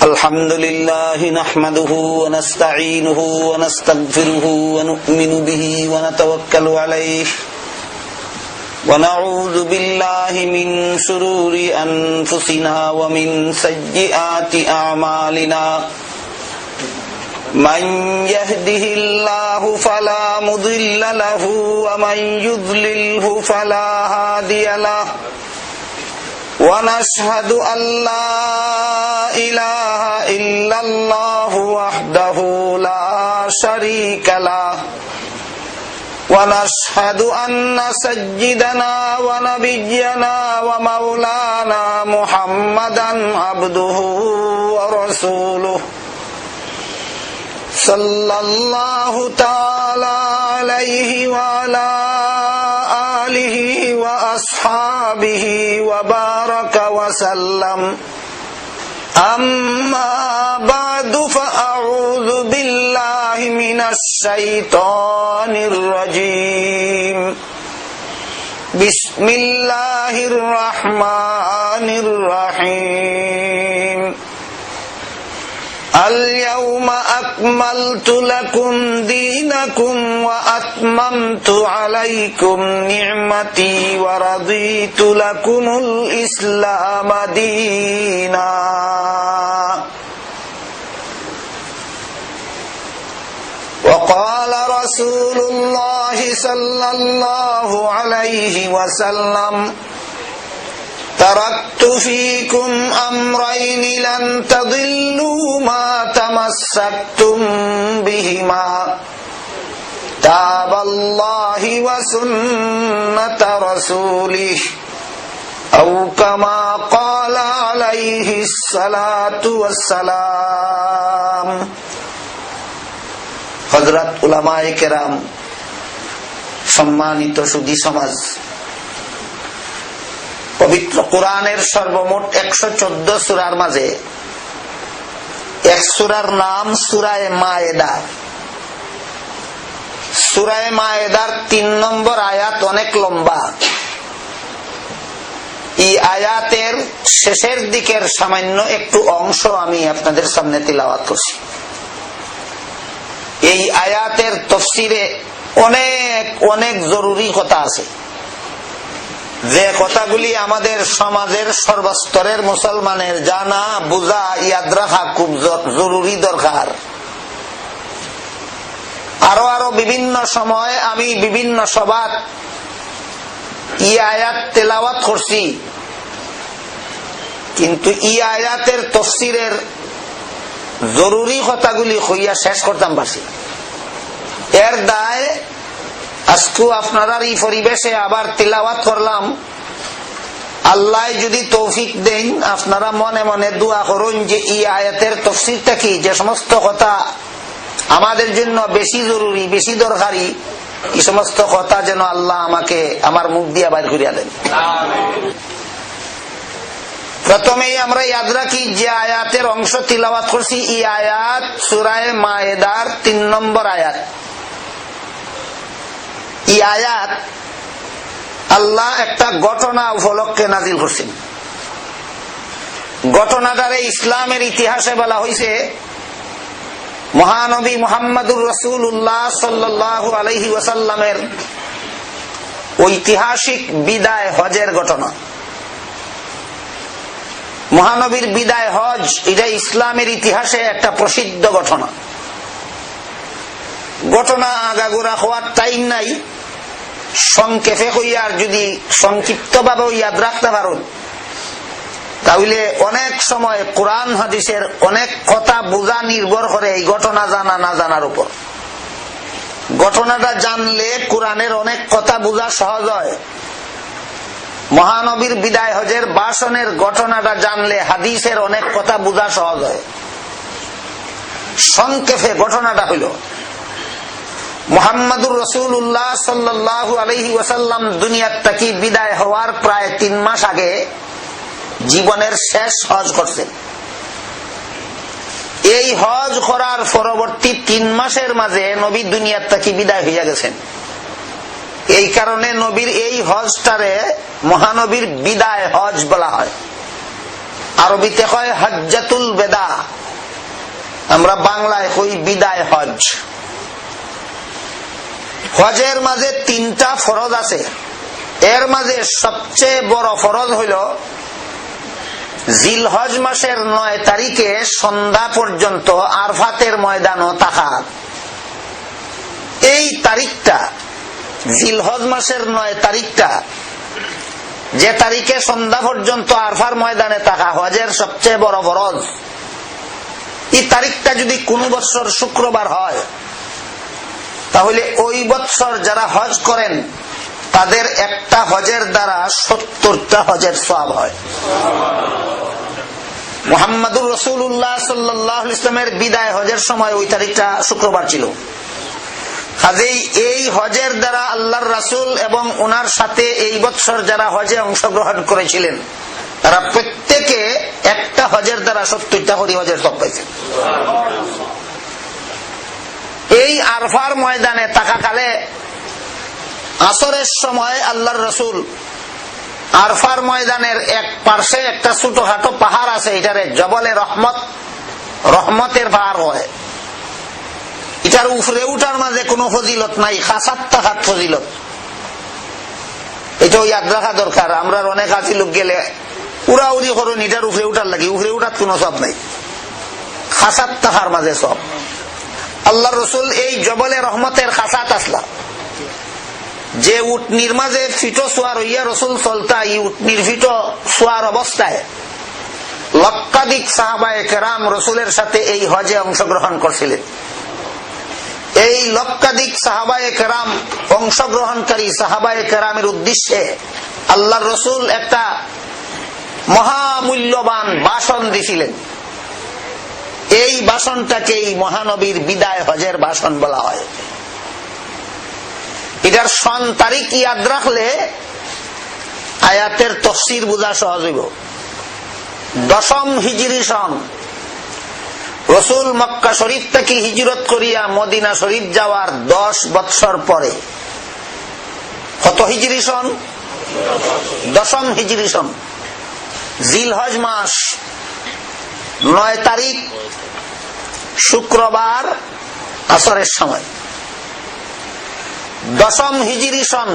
الحمد لله نحمده ونستعينه ونستغفره ونؤمن به ونتوكل عليه ونعوذ بالله من شرور أنفسنا ومن سيئات أعمالنا من يهده الله فلا مضل له ومن يضلله فلا هادي له ونشهد أن لا إله إلا الله وحده لا شريك له ونشهد أن سيدنا ونبينا ومولانا محمدا عبده ورسوله صلى الله تعالى عليه وعلى آله وأصحابه وبارك وسلم أما بعد فأعوذ بالله من الشيطان الرجيم بسم الله الرحمن الرحيم اليوم أكملت لكم دينكم وأتممت عليكم نعمتي ورضيت لكم الإسلام دينا وقال رسول الله صلى الله عليه وسلم تركت فيكم أمرين لن تضلوا ما تمسكتم بهما كتاب الله وسنة رسوله أو كما قال عليه الصلاة والسلام হযরত উলামায়ে কেরাম, সম্মানিত সুধী সমাজ, পবিত্র কোরআনের সর্বমোট 114 সূরার মাঝে এক সূরার নাম সূরা মায়েদা। সূরা মায়েদার 3 নম্বর আয়াত অনেক লম্বা। এই আয়াতের শেষের দিকের সামান্য একটু অংশ আমি আপনাদের সামনে তিলাওয়াত করছি। এই আয়াতের তাফসীরে অনেক অনেক জরুরি কথা আছে, যে কথাগুলি আমাদের সমাজের সর্বস্তরের মুসলমানের জানা বুঝা ইয়াদ রাখা খুব জরুরি দরকার। আরো বিভিন্ন সময় আমি বিভিন্ন সভাত ই আয়াত তেলাওয়াত করছি, কিন্তু ই আয়াতের তাফসীরের জরুরি কথাগুলি হইয়া শেষ করতাম পারছি। এর দায় আজকে আপনারা এই পরিবেশে আবার তিলাওয়াত করলাম। আল্লাহ যদি তৌফিক দেন, আপনারা মনে মনে দোয়া করুন যে এই আয়াতের তাফসীরটা কি, যে সমস্ত কথা আমাদের জন্য বেশি জরুরি বেশি দরকারি, এই সমস্ত কথা যেন আল্লাহ আমাকে আমার মুখ দিয়ে বাইর করিয়া দেন। প্রথমেই আমরা ইয়াদ রাখি যে আয়াতের অংশ তিলাওয়াত করছি, এই আয়াত সূরা মায়েদার 3 নম্বর আয়াত। এই আয়াত আল্লাহ একটা ঘটনা উপলক্ষে নাজিল করছেন। ঘটনাটারে ইসলামের ইতিহাসে বলা হয়েছে মহানবী মুহাম্মদুর রাসূলুল্লাহ সাল্লাল্লাহু আলাইহি ওয়াসাল্লামের ঐতিহাসিক বিদায় হজের ঘটনা। মহানবীর বিদায় হজ, এটা ইসলামের ইতিহাসে একটা প্রসিদ্ধ ঘটনা। ঘটনা আগাগোড়া হওয়ার টাইম নাই, সংক্ষেপে হইয়ার যদি সংক্ষিপ্ত ভাবে ইয়াদ রাখতে পারুন, তাহলে অনেক সময় কোরআন হাদিসের অনেক কথা বোঝা নির্ভর করে এই ঘটনা জানা না জানার উপর। ঘটনাটা জানলে কোরআনের অনেক কথা বোঝা সহজ হয়। মহানবীর বিদায় হজের ভাষণের ঘটনাটা জানলে হাদিসের অনেক কথা বোঝা সহজ হয়। সংক্ষেপে ঘটনাটা হইল, মুহাম্মদুর রাসূলুল্লাহ সাল্লাল্লাহু আলাইহি ওয়াসাল্লাম দুনিয়ার থেকে বিদায় হওয়ার প্রায় 3 মাস আগে জীবনের শেষ হজ করছেন। এই হজ করার পরবর্তী 3 মাসের মাঝে নবী দুনিয়ার থেকে বিদায় হইয়া গেছেন। এই কারণে নবীর এই হজটারে মহানবীর বিদায় হজ বলা হয়। আরবিতে কয় হজ্জাতুল বেদা। আমরা বাংলায় কই বিদায় হজ। হজের মাঝে 3টা ফরজ আছে। এর মাঝে সবচেয়ে বড় ফরজ হইল জিলহজ মাসের 9 তারিখে সন্ধ্যা পর্যন্ত আরফাতের ময়দানও থাকা। এই তারিখটা, জিলহজ মাসের 9 তারিখটা, যে তারিখে সন্ধ্যা পর্যন্ত আরফার ময়দানে থাকা হজের সবচেয়ে বড় ফরজ। এই তারিখটা যদি কোন বছর শুক্রবার হয়, তাহলে ওই বছর যারা হজ করেন তাদের একটা হজের দ্বারা 70টা হজের সওয়াব হয়। মুহাম্মদুর রাসূলুল্লাহ সাল্লাল্লাহু আলাইহি ওয়াসাল্লামের বিদায় হজের সময় ওই তারিখটা শুক্রবার ছিল। কাজেই এই হজের দ্বারা আল্লাহর রাসূল এবং ওনার সাথে এই বছর যারা হজে অংশগ্রহণ করেছিলেন তারা প্রত্যেকে একটা হজের দ্বারা 70টা হজের সওয়াব পাইছেন। এই আরফার ময়দানে থাকাকালে আসরের সময় আল্লাহর রাসূল আরফার ময়দানের এক পার্শ্বে একটা ছোটখাটো পাহাড় আছে, এটারে জবলে রহমত, রহমতের পাহাড় হয়। এটার উপরে উঠার মাঝে কোনো ফজিলত নাই, খাসাত তাহাত ফজিলত। এটাও ইয়াদ রাখা দরকার। আমরা অনেক আছি লোক গেলে উড়াউড়ি করুন এটার উপরে উঠার লাগে, উপরে উঠার কোনো সব নাই, খাসাত তাহার মাঝে সব। আল্লাহর রাসূল এই জবলে রহমতের খাসাত আসলা, যে উটনির মাঝে ফিটো সোয়ার হইয়া রসুল চলতা, এই উটনির ফিটো সোয়ার অবস্থায় লক্ষাধিক সাহাবায়ে কেরাম রসুলের সাথে এই হজে অংশগ্রহণ করছিলেন। এই লক্ষাধিক সাহাবায়ে কেরাম অংশগ্রহণকারী সাহাবায়ে কেরামের উদ্দেশ্যে আল্লাহর রসুল একটা মহামূল্যবান ভাষণ দিছিলেন। এই ভাষণটাকেই মহানবীর বিদায় হজের ভাষণ বলা হয়। এটার সন তারিখ ইয়াদ রাখলে আয়াতের তাফসীর বোঝা সহজ হইব। 10ম হিজরি সন, রাসূল মক্কা শরীফ থেকে হিজরত করিয়া মদিনা শরীফ যাওয়ার 10 বৎসর পরে। কত হিজরি সন? 10ম হিজরি সন। জিলহজ মাস 9 তারিখ শুক্রবার আসরের সময়। 10ম হিজরি সন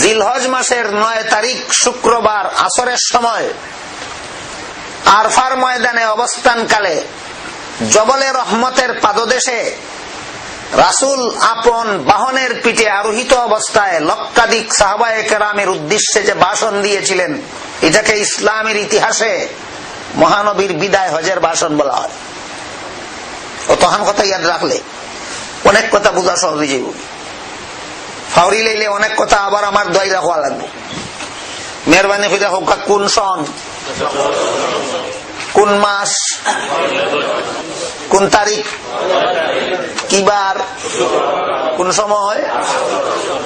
জিলহজ মাসের 9 তারিখ শুক্রবার আসরের সময় আরফার ময়দানে অবস্থানকালে জবলে রহমতের পাদদেশে রাসূল আপন বাহনের পিঠে আরোহিত অবস্থায় লক্ষাধিক সাহাবায়ে কেরামের উদ্দেশ্যে যে ভাষণ দিয়েছিলেন, এটাকে ইসলামের ইতিহাসে মহানবীর বিদায় হজের ভাষণ বলা হয়। অতহান কথা ইয়াদ রাখলে অনেক কথা বোঝা সহজ হয়ে যাবে। ফাউরি লাইলে অনেক কথা আবার আমার দই রাখা লাগবে। মেহরবানি করে হোক, কোন সন, কোন মাস, কোন তারিখ, কিবার, কোন সময়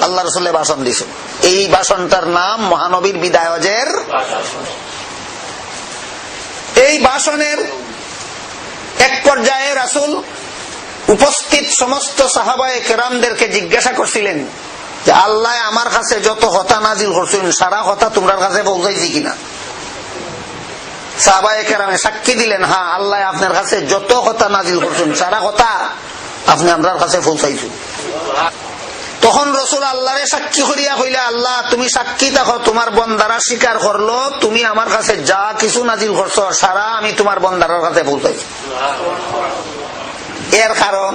আল্লাহ রাসূলের ভাষণ দিয়েছেন। এই ভাষণটার নাম মহানবীর বিদায় হজের। এই ভাষণের এক পর্যায়ে রাসূল উপস্থিত সমস্ত সাহাবায়ে কেরামদেরকে জিজ্ঞাসা করছিলেন যে আল্লাহ আমার কাছে যত কথা নাজিল করছেন সারা কথা তোমার কাছে পৌঁছাইছি কিনা। সাহাবায়ে কেরামে সাক্ষী দিলেন, হ্যাঁ আল্লাহ আপনার কাছে যত কথা নাজিল করছেন সারা কথা আপনি আমার কাছে পৌঁছাইছেন। তখন রাসূল আল্লাহরে সাক্ষী করিয়া কইলে, আল্লাহ তুমি সাক্ষী থাকো, তোমার বন্দারা স্বীকার করলো তুমি আমার কাছে যা কিছু নাজিল করছো সারা আমি তোমার বন্দারার কাছে পৌঁছাইছি। এর কারণ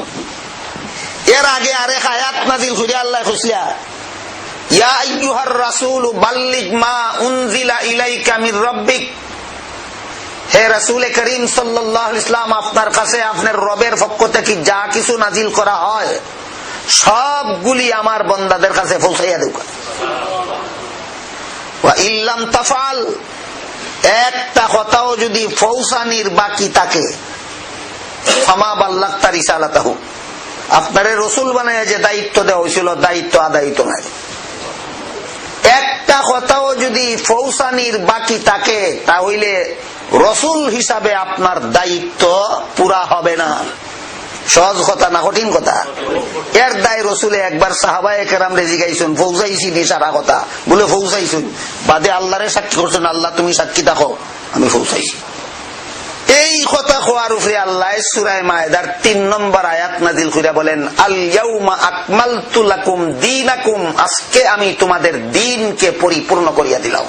এর আগে আরেক আয়াত নাজিল করিয়া আল্লাহ কইছিলা, ইয়া আইয়ুহার রাসূল বাল্লিগ মা উনজিলা ইলাইকা মির রাব্বিক, হে রাসূল করিম সাল্লাল্লাহু আলাইহি ওয়াসাল্লাম আপনার কাছে আপনার রবের পক্ষ থেকে যা কিছু নাজিল করা হয় সবগুলি আমার বান্দাদের কাছে পৌঁছাইয়া দাও। ওয়া ইল্লাম তাফআল, একটা কথাও যদি পৌঁছানির বাকি থাকে, ফামা বাল্লাগতা রিসালাতাহু, আপনারে রাসূল বানায়া যে দায়িত্ব দেওয়া হয়েছিল দায়িত্ব আদায়িত নাই। একটা কথাও যদি পৌঁছানির বাকি থাকে তাহলে রাসূল হিসাবে আপনার দায়িত্ব পুরা হবে না। সহজ কথা না কঠিন কথা? এর দায় রাসূলে একবার সাহাবায়ে কেরামরে জিজ্ঞাসা পৌঁছাইছি নি সারা কথা, বলে পৌঁছাইছেন, বাদে আল্লাহরে সাক্ষী করছেন, আল্লাহ তুমি সাক্ষী থাকো আমি পৌঁছাইছি। এই কথা কোয়ার উপরে আল্লাহ সূরা মায়েদার ৩ নম্বর আয়াত নাযিল কইরা বলেন, আল ইয়াউমা আকমালতু লাকুম দীনাকুম, আজকে আমি তোমাদের দ্বীনকে পরিপূর্ণ করিয়া দিলাম।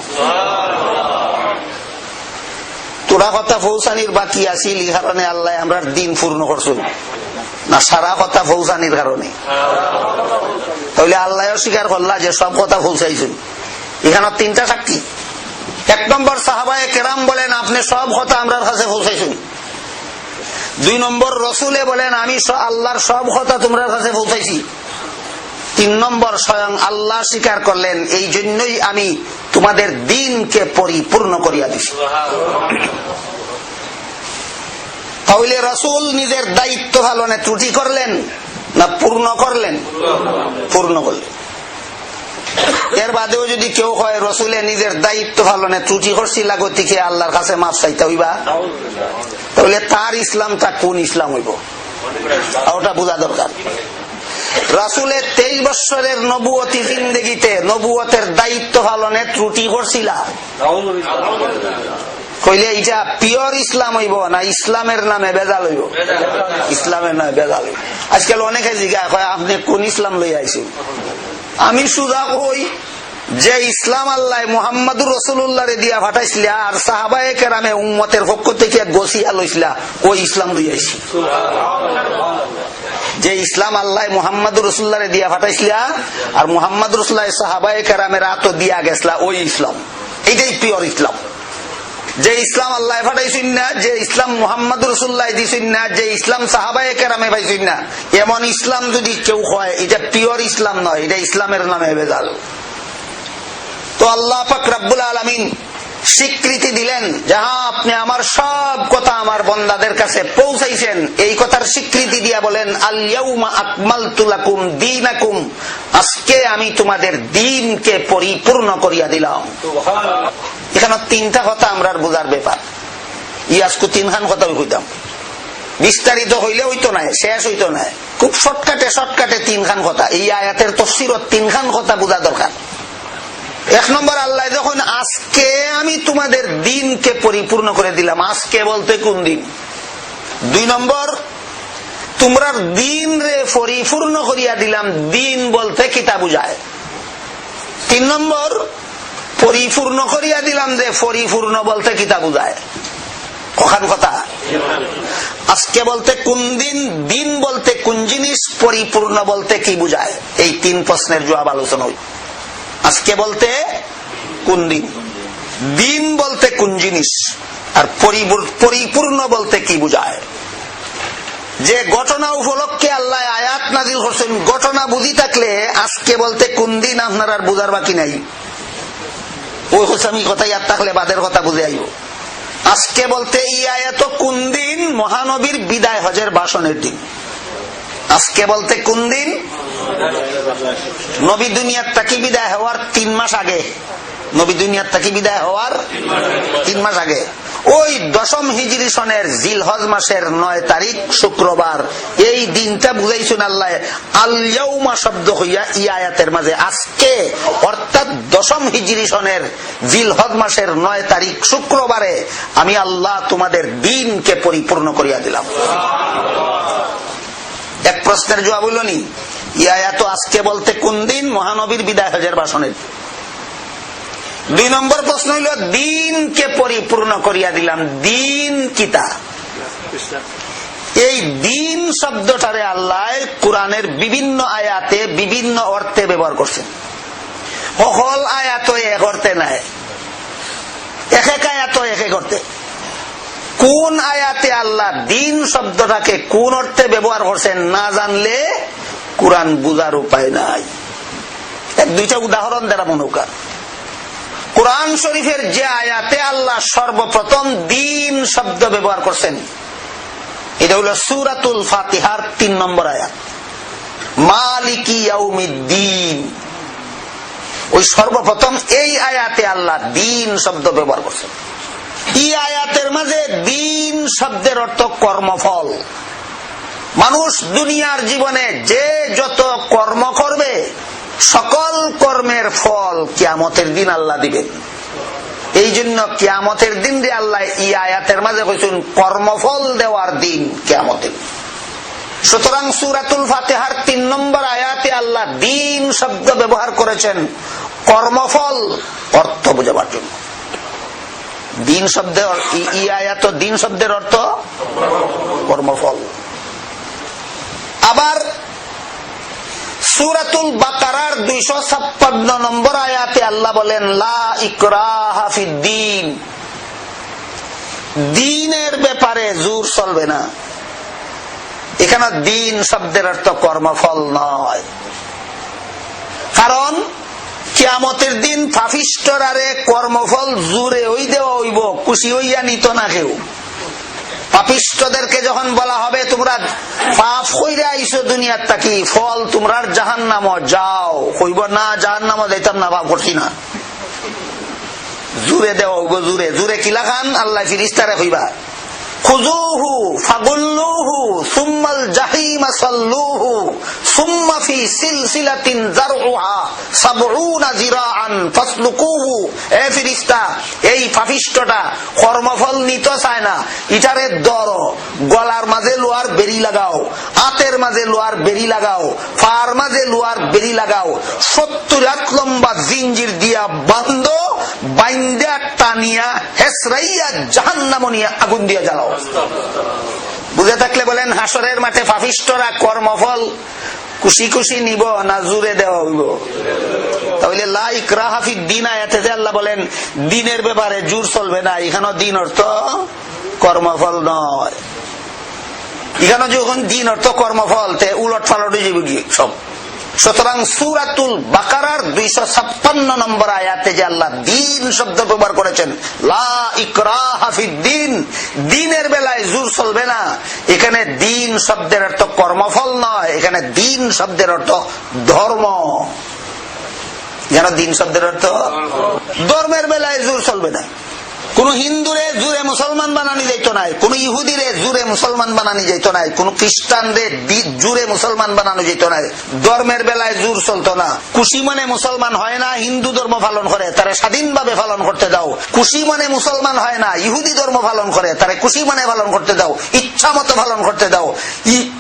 তোরা কথা পৌঁছানির বাকি আছিল, এই কারণে আল্লাহ আমরা দিন পূর্ণ করছেন না, সারা কথা পৌঁছানির কারণে? তাহলে আল্লাহ স্বীকার করলা যে সব কথা পৌঁছাইছেন। এখানে 3টা সাক্ষী। 1 নম্বর সাহাবায়ে কেরাম বলেন, আপনি সব কথা আমরার কাছে পৌঁছাইছেন। 2 নম্বর রসুলে বলেন, আমি আল্লাহর সব কথা তোমার কাছে পৌঁছাইছি। 3 নম্বর স্বয়ং আল্লাহ স্বীকার করলেন, এই জন্যই আমি তোমাদের দ্বীনকে পরিপূর্ণ করিয়া দিছি। তাহলে রসুল নিজের দায়িত্ব পালনে ত্রুটি করলেন না পূর্ণ করলেন? পূর্ণ করলেন। এর বাদেও যদি কেউ হয় রসুলে নিজের দায়িত্ব পালনে ত্রুটি করছিল, গতিকে আল্লাহর কাছে মাফ চাইতে হইবা, তাহলে তার ইসলামটা কোন ইসলাম হইব? ওটা বোঝা দরকার। রাসূলের 23 বছরের নবুয়তি জিন্দেগিতে নবুয়তের দায়িত্ব পালনে ত্রুটি করছিল, কইলে এটা পিওর ইসলাম হইব না ইসলামের নামে বেজাল হইব? ইসলামের নামে বেজাল হইব। আজকাল অনেকে জিজ্ঞাসা করে, আপনি কোন ইসলাম লই আইছেন? আমি সুজা কই যে ইসলাম আল্লাহ মুহাম্মদুর রাসূলুল্লাহরে দিয়া পাঠাইছিল আর সাহাবায়ে কেরামে উম্মতের পক্ষ থেকে গসিয়া লইছিল, ওই ইসলাম লই আইছি। যে ইসলাম আল্লাহ মুহাম্মদুর রাসূলুল্লাহরে দিয়া পাঠাইছিল আর মুহাম্মদ রাসূলুল্লাহ সাহাবায়ে কেরামের হাতে দিয়া গেছিল, ওই ইসলাম, এটাই পিওর ইসলাম। যে ইসলাম আল্লাহ পাঠাইছেন না, যে ইসলাম মুহাম্মদ রাসূলুল্লাহ দিছেন না, যে ইসলাম সাহাবায়ে কেরামে পাইছেন না, এমন ইসলাম যদি কেউ হয়, এটা পিওর ইসলাম নয়, এটা ইসলামের নামে বেজাল। তো আল্লাহ পাক রব্বুল আলামিন স্বীকৃতি দিলেন, যাহা আপনি আমার সব কথা আমার বান্দাদের কাছে পৌঁছাইছেন, এই কথার স্বীকৃতি দিয়া বলেন, আল ইয়াউমা আকমালতু লাকুম দীনাকুম, আজকে আমি তোমাদের দ্বীনকে পরিপূর্ণ করিয়া দিলাম। এখানে 3টা কথা আমরার বোঝার ব্যাপার। আজকে 3খান কথা কইতাম, বিস্তারিত হইলে হইতো না, শেষ হইতো না, খুব শর্টকাটে 3খান কথা। এই আয়াতের তাফসীরত 3খান কথা বোঝা দরকার। 1 নম্বর, আল্লাহ যখন আজকে আমি তোমাদের দ্বীনকে পরিপূর্ণ করে দিলাম, আজকে বলতে কোন দিন? 2 নম্বর, তোমরা দ্বীন রে পরিপূর্ণ করিয়া দিলাম, দ্বীন বলতে কিতা বুঝায়? 3 নম্বর, পরিপূর্ণ করিয়া দিলাম যে পরিপূর্ণ বলতে কিতা বুঝায়? কখন কথা? আজকে বলতে কোন দিন, দিন বলতে কোন জিনিস, পরিপূর্ণ বলতে কি বুঝায়? এই 3 প্রশ্নের জবাব আলোচনা হই। আজকে বলতে কোন দিন, দিন বলতে কোন জিনিস, আর পরিপূর্ণ বলতে কি বুঝায়? যে ঘটনা উপলক্ষে আল্লাহ আয়াত নাযিল করছেন, ঘটনা বুঝি থাকলে আজকে বলতে কোন দিন আপনার আর বুঝার বাকি নাই। ওই হোসামি কথা ইয়াদ থাকলে বাদের কথা বুঝে আইব। আজকে বলতে এই আয়াত কোন দিন? মহানবীর বিদায় হজের ভাষণের দিন। আজকে বলতে কোন দিন? নবী দুনিয়ার তাকি বিদায় হওয়ার 3 মাস আগে। নবী দুনিয়ার তাকি বিদায় হওয়ার 3 মাস আগে, ওই 10ম হিজরি সনের জিলহজ মাসের 9 তারিখ শুক্রবার, এই দিনটা বুঝাইছেন আল্লাহ আল ইয়াউমা শব্দ হইয়া এই আয়াতের মাঝে। আজকে অর্থাৎ 10ম হিজরি সনের জিলহজ মাসের 9 তারিখ শুক্রবারে আমি আল্লাহ তোমাদের দ্বীনকে পরিপূর্ণ করিয়া দিলাম। এক প্রশ্নের জবাব হইল নি, ইয়া তো আজকে বলতে কোন দিন? মহানবীর বিদায় হজের ভাষণের। 2 নম্বর প্রশ্ন হইল, দ্বীনকে পরিপূর্ণ করিয়া দিলাম, দ্বীন কিতা? এই দ্বীন শব্দটারে আল্লাহ কোরআনের বিভিন্ন আয়াতে বিভিন্ন অর্থে ব্যবহার করছেন। সকল আয়াত এক অর্থে নাই, এক আয়াত এক অর্থে। কোন আয়াতে আল্লাহ দ্বীন শব্দটাকে কোন অর্থে ব্যবহার করছেন না জানলে কোরআন বুঝার উপায় নাই। 1-2টা উদাহরণ দ্বারা মনোকার। কোরআন শরীফের যে আয়াতে আল্লাহ সর্বপ্রথম দ্বীন শব্দ ব্যবহার করছেন, এটা হলো সূরাতুল ফাতিহার 3 নম্বর আয়াত, মালিকি ইয়াউমিদ্দিন। ওই সর্বপ্রথম এই আয়াতে আল্লাহ দ্বীন শব্দ ব্যবহার করছেন। এই আয়াতের মাঝে দ্বীন শব্দের অর্থ কর্মফল। মানুষ দুনিয়ার জীবনে যে যত কর্ম করবে সকল কর্মের ফল কিয়ামতের দিন আল্লাহ দিবেন। এই জন্য কিয়ামতের দিন রে আল্লাহ এই আয়াতের মাঝে কইছেন কর্মফল দেওয়ার দিন কিয়ামতের। সুতরাং সূরাতুল ফাতিহার 3 নম্বর আয়াতে আল্লাহ দিন শব্দ ব্যবহার করেছেন কর্মফল অর্থ বোঝাবার জন্য। দিন শব্দের এই আয়াত দিন শব্দের অর্থ কর্মফল। আবার সূরাতুল বাকারার 256 নম্বর আয়াতে আল্লাহ বলেন লা ইকরাহা ফিদ্দীন, দ্বীনের ব্যাপারে জোর চলবে না। এখানে দিন শব্দের অর্থ কর্মফল নয়, কারণ কিয়ামতের দিন পাপিষ্ঠরারে কর্মফল জোরে ওই দেওয়া হইব, খুশি হইয়া নিত না কেউ। পাপিষ্ঠদেরকে যখন বলা হবে তোমরা পাপ কইরা আইছো দুনিয়ার তাকি, ফল তোমরা জাহান্নাম যাও, কইব না জাহান্নাম যাইতাম না, পাপ করছি না। জোরে দেওয়া হইব, জোরে জোরে কিলা খান আল্লাহ ফিরিস্তারে কইবা খুযুহু ফাগুল্লুহু সুম্মাল জাহিম সাল্লুহু সুম্মা ফি সিলসিলাতিন যারউহা ৭০ যিরাআন ফাসলুকুহু। এ ফেরেশতা, এই পাপিষ্ঠটা কর্মফল নিতে চায় না, ইটারে ধরো, গলার মাঝে লোহার বেড়ি লাগাও, হাতের মাঝে লোহার বেড়ি লাগাও, পার মাঝে লোহার বেড়ি লাগাও, ৭০ হাত লম্বা জিঞ্জির দিয়া বান্ধো, বাইন্দা টানিয়া হেসরাইয়া জাহান্নামে নিয়ে আগুন দিয়ে জ্বালাও। বুঝে থাকলে বলেন হাসরের মাঠে পাপিষ্ঠরা কর্মফল খুশি খুশি নিব না জুড়ে দেওয়া হইব? তাহলে লা ইকরাহা ফিদ্দীন আয়াতে যে আল্লাহ বলেন দিনের ব্যাপারে জোর চলবে না, এখানেও দিন অর্থ কর্মফল নয়। এখানে যখন দিন অর্থ কর্মফল তে উলট পালট হয়ে যাবে সব। সুতরাং সূরাতুল বাকারার 256 নম্বর আয়াতে যে আল্লাহ দিন শব্দ ব্যবহার করেছেন লা ইকরাহা ফিদ্দীন, দিনের বেলায় জোর চলবে না, এখানে দিন শব্দের অর্থ কর্মফল নয়, এখানে দিন শব্দের অর্থ ধর্ম। এখানে দিন শব্দের অর্থ ধর্মের বেলায় জোর চলবে না। কোন হিন্দুরে জুড়ে মুসলমান বানানি যাইত নাই, কোন ইহুদিরে জুড়ে মুসলমান বানানি যাইত নাই, কোন খ্রিস্টানরে জুড়ে মুসলমান বানানো যেত নাই। ধর্মের বেলায় জোর চলতো না। খুশি মনে মুসলমান হয় না, হিন্দু ধর্ম পালন করে, তারা স্বাধীনভাবে পালন করতে দাও। খুশি মনে মুসলমান হয় না, ইহুদি ধর্ম পালন করে, তারা খুশি মনে পালন করতে দাও, ইচ্ছা মতো পালন করতে দাও।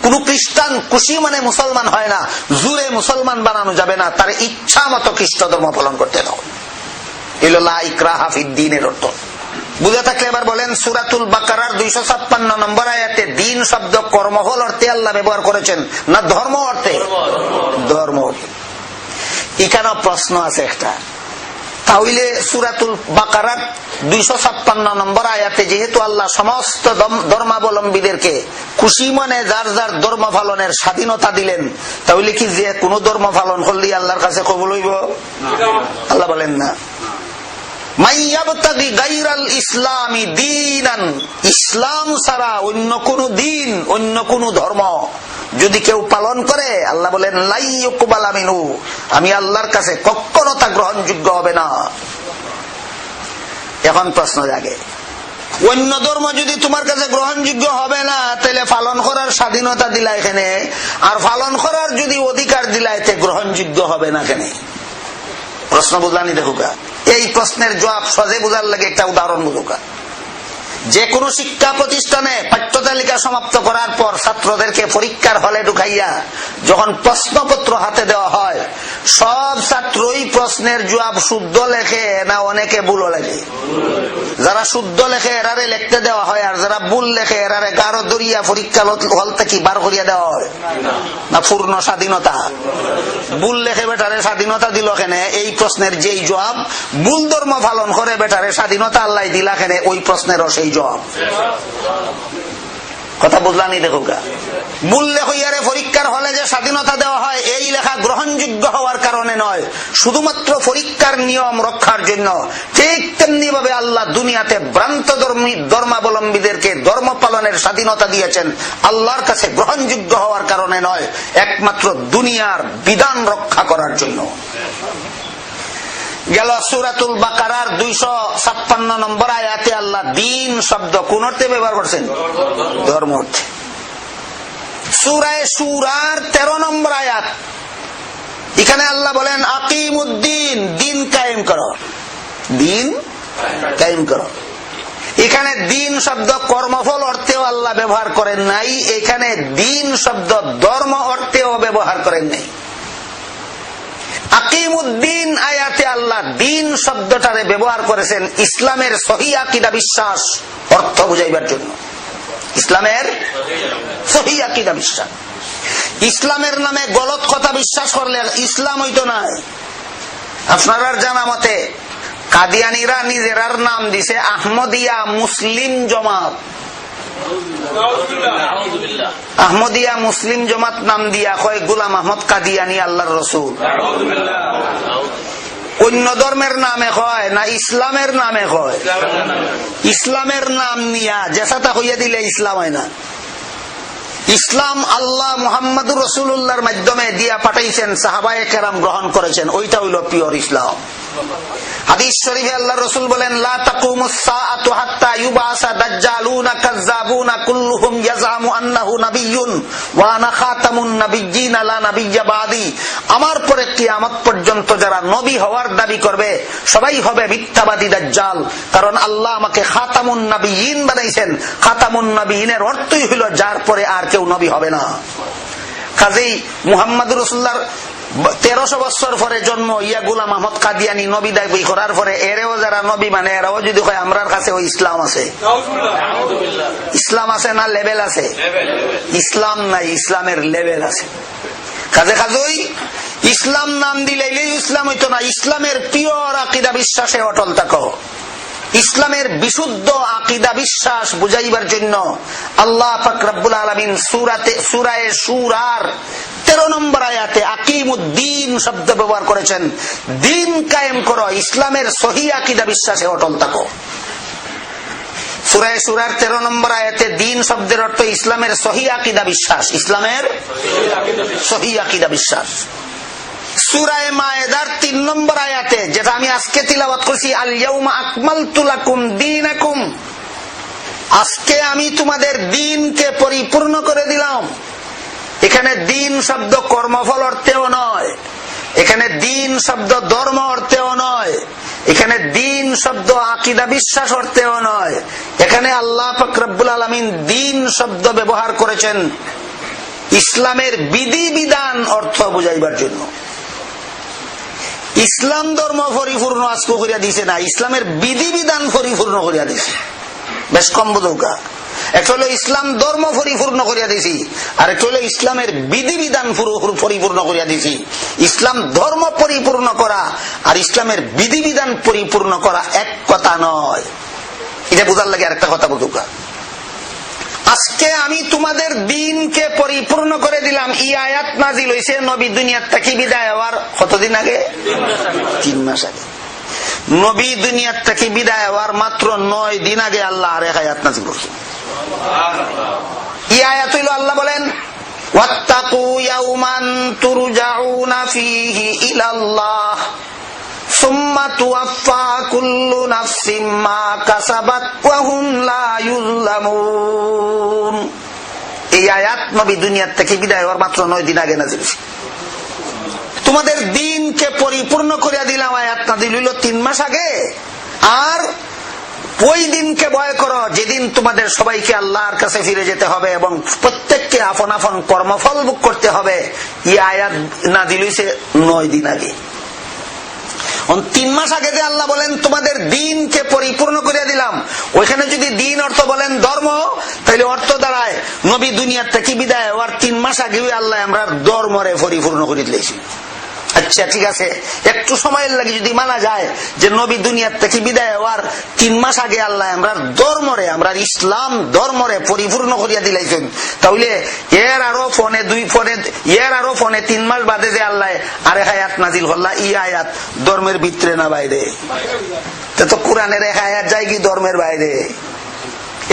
কোন খ্রিস্টান খুশি মনে মুসলমান হয় না, জুড়ে মুসলমান বানানো যাবে না, তারা ইচ্ছা মতো খ্রিস্ট ধর্ম পালন করতে দাও। এলো লা ইকরাহা ফিদ্দীনের অর্থ। বুঝে থাকলে এবার বলেন সূরাতুল বাকারার 256 নম্বর আয়াতে দিন শব্দ কর্মফল অর্থে আল্লাহ ব্যবহার করেছেন না ধর্ম অর্থে? ধর্ম অর্থে। এখানে প্রশ্ন আছে একটা, তাহলে সূরাতুল বাকারার 256 নম্বর আয়াতে যেহেতু আল্লাহ সমস্ত ধর্মাবলম্বীদেরকে খুশি মনে যার যার ধর্ম পালনের স্বাধীনতা দিলেন, তাহলে কি যে কোনো ধর্ম পালন করলে আল্লাহর কাছে কবুল হইব? আল্লাহ বলেন না। ইসলাম ছাড়া অন্য কোন দিন, অন্য কোন ধর্ম যদি কেউ পালন করে আল্লাহ বলেন লা ইউকবাল মিনহু, আমি আল্লাহর কাছে কখনো তা গ্রহণযোগ্য হবে না। এখন প্রশ্ন জাগে, অন্য ধর্ম যদি তোমার কাছে গ্রহণযোগ্য হবে না, তাহলে পালন করার স্বাধীনতা দিলা এখানে, আর পালন করার যদি অধিকার দিলা এতে গ্রহণযোগ্য হবে না কেন? প্রশ্ন বুঝলানি দেখুকা। এই প্রশ্নের জবাব সহজে বুঝার লাগে একটা উদাহরণ বুঝুকা। যে কোনো শিক্ষা প্রতিষ্ঠানে পাঠ্য তালিকা সমাপ্ত করার পর ছাত্রদেরকে পরীক্ষার হলে ঢুকাইয়া যখন প্রশ্নপত্র হাতে দেওয়া হয়, সব ছাত্রই প্রশ্নের জবাব শুদ্ধ লেখে না অনেকে ভুল লেখে? যারা শুদ্ধ লেখে এরারে লিখতে দেওয়া হয়, আর যারা ভুল লেখে এরারে গাঢ় দরিয়া পরীক্ষা হল থেকে বার করিয়া দেওয়া হয় না? পূর্ণ স্বাধীনতা। ভুল লেখে বেটারে স্বাধীনতা দিল কেন? এই প্রশ্নের যেই জবাব ভুল ধর্ম পালন করে বেটারে স্বাধীনতা আল্লাহ দিলা কেন? ওই প্রশ্নেরও সেই জবাব। কথা বুঝলানি দেখুকা। ভুল লেখারে পরীক্ষার হলে যে স্বাধীনতা দেওয়া হয়, এই লেখা গ্রহণযোগ্য হওয়ার কারণে নয়, শুধুমাত্র পরীক্ষার নিয়ম রক্ষার জন্য। ঠিক তেমনি ভাবে আল্লাহ দুনিয়াতে ভ্রান্ত ধর্মাবলম্বীদেরকে ধর্ম পালনের স্বাধীনতা দিয়েছেন, আল্লাহর কাছে গ্রহণযোগ্য হওয়ার কারণে নয়, একমাত্র দুনিয়ার বিধান রক্ষা করার জন্য। গেল সূরাতুল বাকারার 256 নম্বর আয়াতে আল্লাহ দিন শব্দ কোন অর্থে ব্যবহার করছেন? ধর্ম অর্থে। সূরা শূরার 13 নম্বর আয়াত, এখানে আল্লাহ বলেন আকিমুদ্দিন, দিন কায়েম করো। দিন কায়েম করো। এখানে দিন শব্দ কর্মফল অর্থেও আল্লাহ ব্যবহার করেন নাই, এখানে দিন শব্দ ধর্ম অর্থেও ব্যবহার করেন নাই। আকিমুদ্দিন আয়াতে আল্লাহ দিন শব্দটারে ব্যবহার করেছেন ইসলামের সহিহ আকীদা বিশ্বাস অর্থ বুঝাইবার জন্য। ইসলামের সহিহ আকীদা বিশ্বাস। ইসলামের নামে গলত কথা বিশ্বাস করলে ইসলাম হইতো না। আপনারা জানা মতে কাদিয়ানীরা নিজেরার নাম দিছে আহমদিয়া মুসলিম জমাত। আহমদিয়া মুসলিম জমাত নাম দিয়া কয় গোলাম আহমদ কাদিয়ানী আল্লাহর রসুল। অন্য ধর্মের নামে কয় না ইসলামের নামে কয়? ইসলামের নাম নিয়া যেসাটা হইয়া দিলে ইসলাম হয় না। ইসলাম আল্লাহ মুহাম্মদুর রাসূলুল্লাহর মাধ্যমে দিয়া পাঠাইছেন, সাহাবায়ে কেরাম গ্রহণ করেছেন, ওইটা হইল পিওর ইসলাম। হাদিস শরীফে আল্লাহ রাসূল বলেন, লা তাকুমুস সাআতু হাত্তা ইউবাসা দাজ্জালুনা কাযযাবুনা কুল্লুহুম ইয়াজামু আন্নাহু নাবিয়্যুন ওয়া আনা খাতামুন নাবিয়্যিন লা নাবিয়্যা বাদি। আমার পরে কিয়ামত পর্যন্ত যারা নবী হওয়ার দাবি করবে সবাই হবে মিথ্যাবাদী দাজ্জাল, কারণ আল্লাহ আমাকে খাতামুন নাবিয়্যিন বানাইছেন। খাতামুন নাবিয়্যিনের অর্থই হলো যার পরে আর কেউ নবী হবে না। কাজেই মুহাম্মদুর রাসূলুল্লাহর 1300 বছর পরে জন্ম ইয়া গোলাম আহমদ কাদিয়ানী নবী দাবি করার পরে এরেও যারা নবী মানে এরাও যদি কয় আমরার কাছে ওই ইসলাম আছে। ইসলাম আছে না লেভেল আছে? ইসলাম নাই, ইসলামের লেভেল আছে। কাজে কাজই ইসলাম নাম দিলে ইসলাম হইতো না। ইসলামের পিওর আকীদা বিশ্বাসে অটল থাকো। ইসলামের বিশুদ্ধ আকীদা বিশ্বাস বুঝাইবার জন্য আল্লাহ পাক রব্বুল আলামিন সূরা শূরার 13 নম্বর আয়াতে আকিমুদ্দিন শব্দ ব্যবহার করেছেন। দিন কায়েম করো, ইসলামের সহিহ আকীদা বিশ্বাসে অটল থাকো। সূরা শূরার 13 নম্বর আয়াতে দিন শব্দের অর্থ ইসলামের সহিহ আকীদা বিশ্বাস। ইসলামের সহিহ আকীদা বিশ্বাস। সূরা মায়েদার 3 নম্বর আয়াতে, যেটা আমি আজকে তিলাওয়াত করছি, আল ইয়াউমা আকমালতু লাকুম দীনাকুম, আজকে আমি তোমাদের দ্বীনকে পরিপূর্ণ করে দিলাম। এখানে দিন শব্দ কর্মফল অর্থেও নয়, এখানে দিন শব্দ ধর্ম অর্থেও নয়, এখানে দিন শব্দ আকীদা বিশ্বাস অর্থেও নয়। এখানে আল্লাহ পাক রব্বুল আলামিন দিন শব্দ ব্যবহার করেছেন ইসলামের বিধিবিধান অর্থ বুঝাইবার জন্য। ইসলাম ধর্ম পরিপূর্ণ আজকে করিয়া দিছে না, ইসলামের বিধিবিধান পরিপূর্ণ করিয়া দিছে। বেশ কম বোঝা। একটা হলো ইসলাম ধর্ম পরিপূর্ণ করিয়া দিছি, আর একটা হলো ইসলামের বিধিবিধান পরিপূর্ণ করিয়া দিছি। ইসলাম ধর্ম পরিপূর্ণ করা আর ইসলামের বিধিবিধান পরিপূর্ণ করা এক কথা নয়। এটা বোঝার লাগে আরেকটা কথা বোঝা। আজকে আমি তোমাদের দ্বীনকে পরিপূর্ণ করে দিলাম। এই আয়াত নাজিল হইছে নবী দুনিয়ার থেকে বিদায় হওয়ার কতদিন আগে? 3 মাস আগে। নবী দুনিয়ার থেকে বিদায় হওয়ার মাত্র 9 দিন আগে আল্লাহ আরেক আয়াত নাজিল করছেন। এই আয়াত হইল আল্লাহ বলেন, ওয়াত্তাকু ইয়াউমান তুরজাউনা ফীহি ইলাল্লাহ সুম্মা তুওয়াফফা কুল্লু নাফসিম মা কাসাবাত ওয়া হুম লা ইউযলামুন। এই আয়াত নবী দুনিয়ার থেকে বিদায় হওয়ার মাত্র 9 দিন আগে নাযিল হয়েছে। তোমাদের দ্বীনকে পরিপূর্ণ করিয়া দিলাম আয়াত নাযিল হইল 3 মাস আগে। আর ওই দিনকে ভয় করো যেদিন তোমাদের সবাইকে আল্লাহর কাছে ফিরে যেতে হবে এবং প্রত্যেককে আপন আপন কর্মফল ভোগ করতে হবে। এই আয়াত নাযিল হইছে 9 দিন আগে। 3 মাস আগে যে আল্লাহ বলেন তোমাদের দ্বীনকে পরিপূর্ণ করিয়া দিলাম, ওইখানে যদি দ্বীন অর্থ বলেন ধর্ম, তাহলে অর্থ দাঁড়ায় নবী দুনিয়ার থেকে বিদায় হওয়ার 3 মাস আগে আল্লাহ আমরা ধর্মরে পরিপূর্ণ করে দিয়েছি। আচ্ছা ঠিক আছে, একটু সময়ের লাগে যদি মানা যায় যে নবী দুনিয়ার থেকে বিদায় হওয়ার 3 মাস আগে আল্লাহ আমরা ধর্মরে, আমরা ইসলাম ধর্মরে পরিপূর্ণ করিয়া দিলাইছেন, তাহলে এর আরো ফোনে 3 মাস বাদে যে আল্লাহ আরেক আয়াত নাজিল করলা, এই আয়াত ধর্মের ভিতরে না বাইরে? তো কোরআনের এক আয়াত যায় কি ধর্মের বাইরে?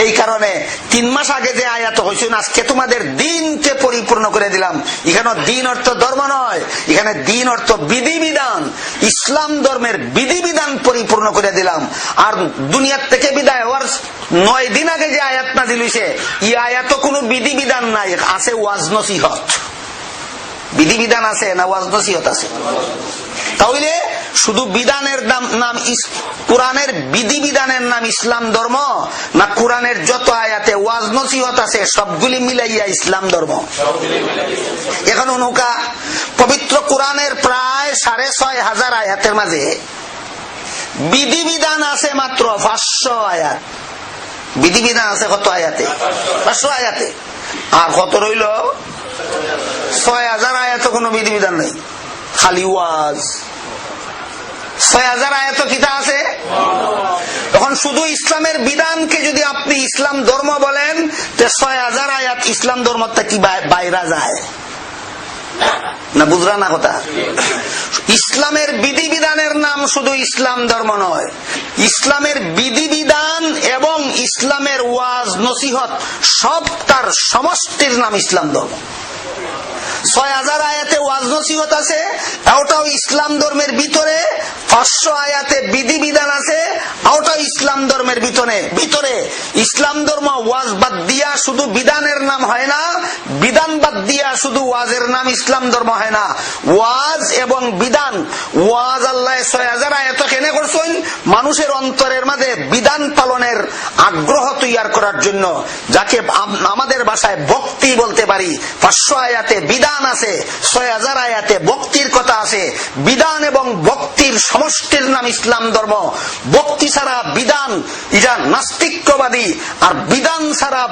এই কারণে 3 মাস আগে যে আয়াত হইছেন আজকে তোমাদের দ্বীনকে পরিপূর্ণ করে দিলাম, এখানে দ্বীন অর্থ ধর্ম নয়, এখানে দ্বীন অর্থ বিধিবিধান। ইসলাম ধর্মের বিধিবিধান পরিপূর্ণ করে দিলাম। আর দুনিয়ার থেকে বিদায় হওয়ার 9 দিন আগে যে আয়াত নাযিল হইছে, এই আয়াত কোনো বিধিবিধান নাই, আছে ওয়াজ নসিহত। বিধিবিধান আছে না ওয়াজ নসিহত আছে? তাহলে শুধু বিধানের নাম কোরআনের বিধিবিধানের নাম ইসলাম ধর্ম, না কোরআনের যত আয়াতে ওয়াজ নসিহত আছে সবগুলি মিলাইয়া ইসলাম ধর্ম? এখন অনুকা পবিত্র কোরআনের প্রায় 6,500 আয়াতের মাঝে বিধিবিধান আছে মাত্র 500 আয়াত। বিধিবিধান আছে কত আয়াতে? 500 আয়াতে। আর কত রইল? 6,000 আয়াত কোনো বিধিবিধান নেই, খালি ওয়াজ। 6,000 আয়াত কিতা আছে? তখন শুধু ইসলামের বিধানকে যদি আপনি ইসলাম ধর্ম বলেন, 6,000 আয়াত ইসলাম ধর্মটা কি বাইরা যায় না? বুঝরা না কথা? ইসলামের বিধিবিধানের নাম শুধু ইসলাম ধর্ম নয়, ইসলামের বিধিবিধান এবং ইসলামের ওয়াজ নসিহত সব তার সমষ্টির নাম ইসলাম ধর্ম। 6,000 আয়াতে ওয়াজ নসিহত আছে, ওটাও ইসলাম ধর্মের ভিতরে। 500 আয়াতে বিধিবিধান আছে, ওটাও ইসলাম ধর্মের ভিতরে। ইসলাম ধর্ম ওয়াজ বাদ দিয়া শুধু বিধানের নাম হয় না, বিধান বাদ দিয়া শুধু ওয়াজের নাম ইসলাম ধর্ম হয় না। ওয়াজ এবং বিধান, ওয়াজ আল্লাহ 6,000 আয়াত কেন করছেন? মানুষের অন্তরের মাঝে বিধান পালনের আগ্রহ তৈয়ার করার জন্য, যাকে আমাদের ভাষায় ভক্তি বলতে পারি। 500 আয়াতে বিধান আছে, 6,000 আয়াতে ভক্তির কথা আছে। বিধান এবং ভক্তির সমষ্টির নাম ইসলাম ধর্ম। ভক্তি ছাড়া বিধান এটা নাস্তিক্যবাদী, আর বিধান ছাড়া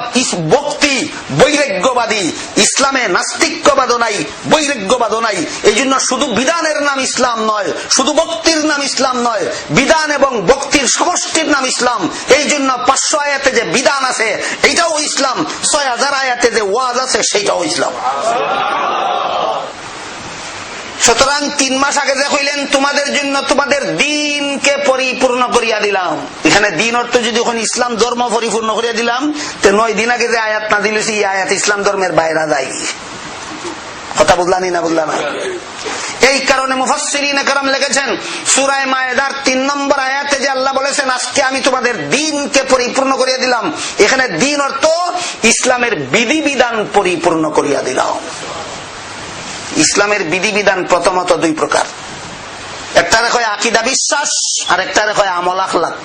ভক্তি বৈরাগ্যবাদী। ইসলামে নাস্তিক্যবাদও নাই, বৈরাগ্যবাদও নাই। এই জন্য শুধু বিধানের নাম ইসলাম নয়, শুধু ভক্তির নাম ইসলাম নয়, বিধান এবং ভক্তির সমষ্টির নাম ইসলাম। এই জন্য 500 আয়াতে যে বিধান আছে এইটাও ইসলাম, 6,000 আয়াতে যে ওয়াজ আছে সেইটাও ইসলাম। সুতরাং 3 মাস আগে যে কইলেন তোমাদের জন্য তোমাদের দিনকে পরিপূর্ণ করিয়া দিলাম, এখানে দিন অর্থ যদি এখন ইসলাম ধর্ম পরিপূর্ণ করিয়া দিলাম, তো 9 দিন আগে যে আয়াত না দিলেছি এই আয়াত ইসলাম ধর্মের বাইরে যায়। কথা বুঝলানি না? বুঝলা না? এই কারণে মুফাসসিরিন کرام লিখেছেন সূরা মায়েদার 3 নম্বর আয়াতে যে আল্লাহ বলেছেন আজকে আমি তোমাদের দিনকে পরিপূর্ণ করিয়া দিলাম, এখানে দিন অর্থ ইসলামের বিধিবিধান পরিপূর্ণ করিয়া দিলাম। ইসলামের বিধিবিধান প্রথমত 2 প্রকার, একটারে কয় আকীদা বিশ্বাস, আর একটারে কয় আমল আখলাক।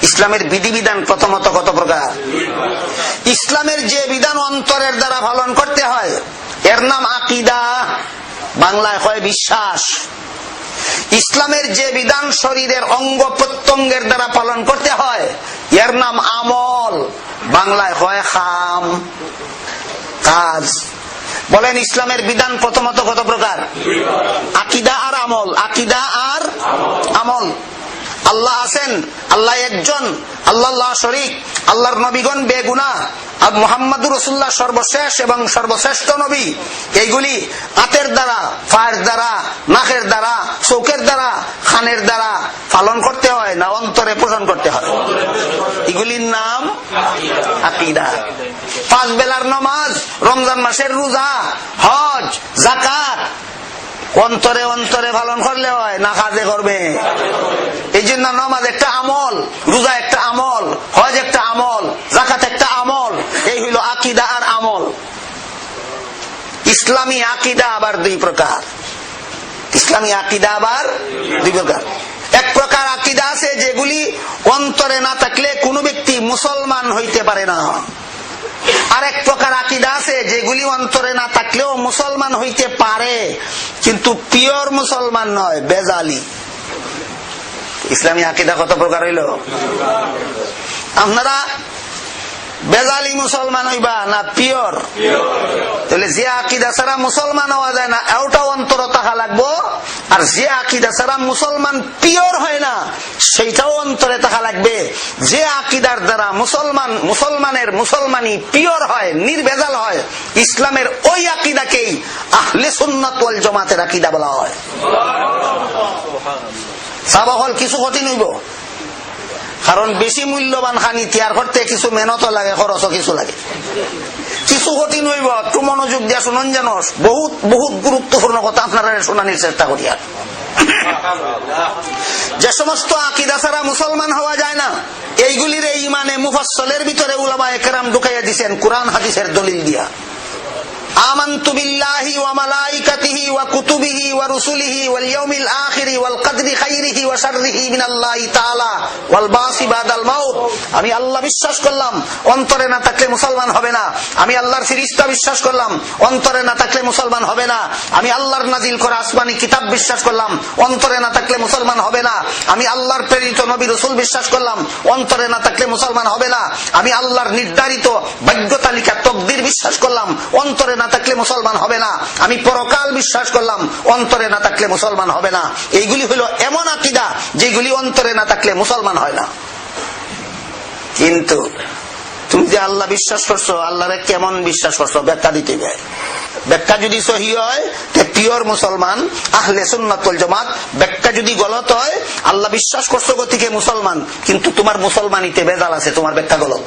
ইসলামের বিধিবিধান প্রথমত কত প্রকার? ইসলামের যে বিধান অন্তরের দ্বারা পালন করতে হয় এর নাম আকীদা, বাংলায় কয় বিশ্বাস। ইসলামের যে বিধান শরীরের অঙ্গ প্রত্যঙ্গের দ্বারা পালন করতে হয় এর নাম আমল, বাংলায় কয় খাম, কাজ। বলেন ইসলামের বিধান প্রথমত কত প্রকার? আকীদা আর আমল। আকীদা আর আমল। আল্লাহ আছেন, আল্লাহ একজন, আল্লাহ শরীক, আল্লাহর নবীগণ বেগুনাহ, আর মুহাম্মদুর রাসূলুল্লাহ সর্বশেষ এবং সর্বশ্রেষ্ঠ নবী। এইগুলি হাতের দ্বারা, পায়ের দ্বারা, নাকের দ্বারা, চোখের দ্বারা, কানের দ্বারা পালন করতে হয় না অন্তরে পোষণ করতে হয়? এগুলির নাম আকীদা। 5 বেলার নামাজ, রমজান মাসের রোজা, হজ, যাকাত অন্তরে অন্তরে পালন করলে হয় না কাজে করবে? এই জন্য নামাজ একটা আমল, রোজা একটা আমল, হজ একটা আমল, যাকাত একটা আমল। এই হইল আকীদা আর আমল। ইসলামী আকীদা আবার 2 প্রকার। ইসলামী আকীদা আবার 2 প্রকার। এক প্রকার আকীদা আছে যেগুলি অন্তরে না থাকলে কোনো ব্যক্তি মুসলমান হইতে পারে না। আরেক প্রকার আকীদা আছে যেগুলি অন্তরে না থাকলেও মুসলমান হইতে পারে, কিন্তু পিওর মুসলমান নয়, বেজালি। ইসলামী আকীদা কত প্রকার হইল? আপনারা বেজালি মুসলমান হইবা না পিওর? তাহলে যে আকীদা ছাড়া মুসলমান হওয়া যায় না এটাও অন্তর থাকা লাগবো, আর যে আকীদা ছাড়া মুসলমান পিওর হয় না সেইটাও অন্তরে থাকা লাগবে। যে আকীদার দ্বারা মুসলমানের মুসলমানি পিওর হয়, নির্ভেজাল হয়, ইসলামের ওই আকীদাকেই আহলে সুন্নাত ওয়াল জামাতের আকীদা বলা হয়। সাবাহল কিছু কঠিন হইব, কারণ বেশি মূল্যবান খানি তৈরি করতে কিছু মেহনত লাগে, খরচও কিছু লাগে। কিছু কঠিন হইব, একটু মনোযোগ দিয়া শুনুন, যেন বহুত বহুত গুরুত্বপূর্ণ কথা আপনারা শোনানোর চেষ্টা করি। যে সমস্ত আকীদা ছাড়া মুসলমান হওয়া যায় না এইগুলির ইমানে মুফাসসলের ভিতরে উলামায়ে কেরাম ঢুকাইয়া দিয়েছেন কোরআন হাদিসের দলিল দিয়া। আমানতু বিল্লাহি ওয়া মালাইকাতিহি ওয়া কুতুবিহি ওয়া রুসুলিহি ওয়াল ইয়াউমিল আখিরি ওয়াল কদরি খাইরিহি ওয়া শাররিহি মিনাল্লাহি তাআলা ওয়াল বাসি বাদাল মাউত। আমি আল্লাহ বিশ্বাস করলাম, অন্তরে না থাকলে মুসলমান হবে না। আমি আল্লাহর ফেরেশতা বিশ্বাস করলাম, অন্তরে না থাকলে মুসলমান হবে না। আমি আল্লাহর নাজিল করা আসমানি কিতাব বিশ্বাস করলাম, অন্তরে না থাকলে মুসলমান হবে না। আমি আল্লাহর প্রেরিত নবী রাসূল বিশ্বাস করলাম, অন্তরে না থাকলে মুসলমান হবে না। আমি আল্লাহর নির্ধারিত ভাগ্য তালিকা তকদির বিশ্বাস করলাম, অন্তরে না থাকলে মুসলমান হবে না। আমি পরকাল বিশ্বাস করলাম, অন্তরে না থাকলে মুসলমান হবে না। এইগুলি হলো এমন আকীদা যেগুলি অন্তরে না থাকলে মুসলমান হয় না। কিন্তু তুমি যে আল্লাহ বিশ্বাস করছো, আল্লাহরে কেমন বিশ্বাস করছো ব্যাখ্যা দিতে হবে। ব্যাখ্যা যদি সহি হয় তে পিওর মুসলমান, আহলে সুন্নাত ওয়াল জামাত। ব্যাখ্যা যদি গলত হয়, আল্লাহ বিশ্বাস করছো গতিকে মুসলমান, কিন্তু তোমার মুসলমানিতে ভেজাল আছে, তোমার ব্যাখ্যা গলত।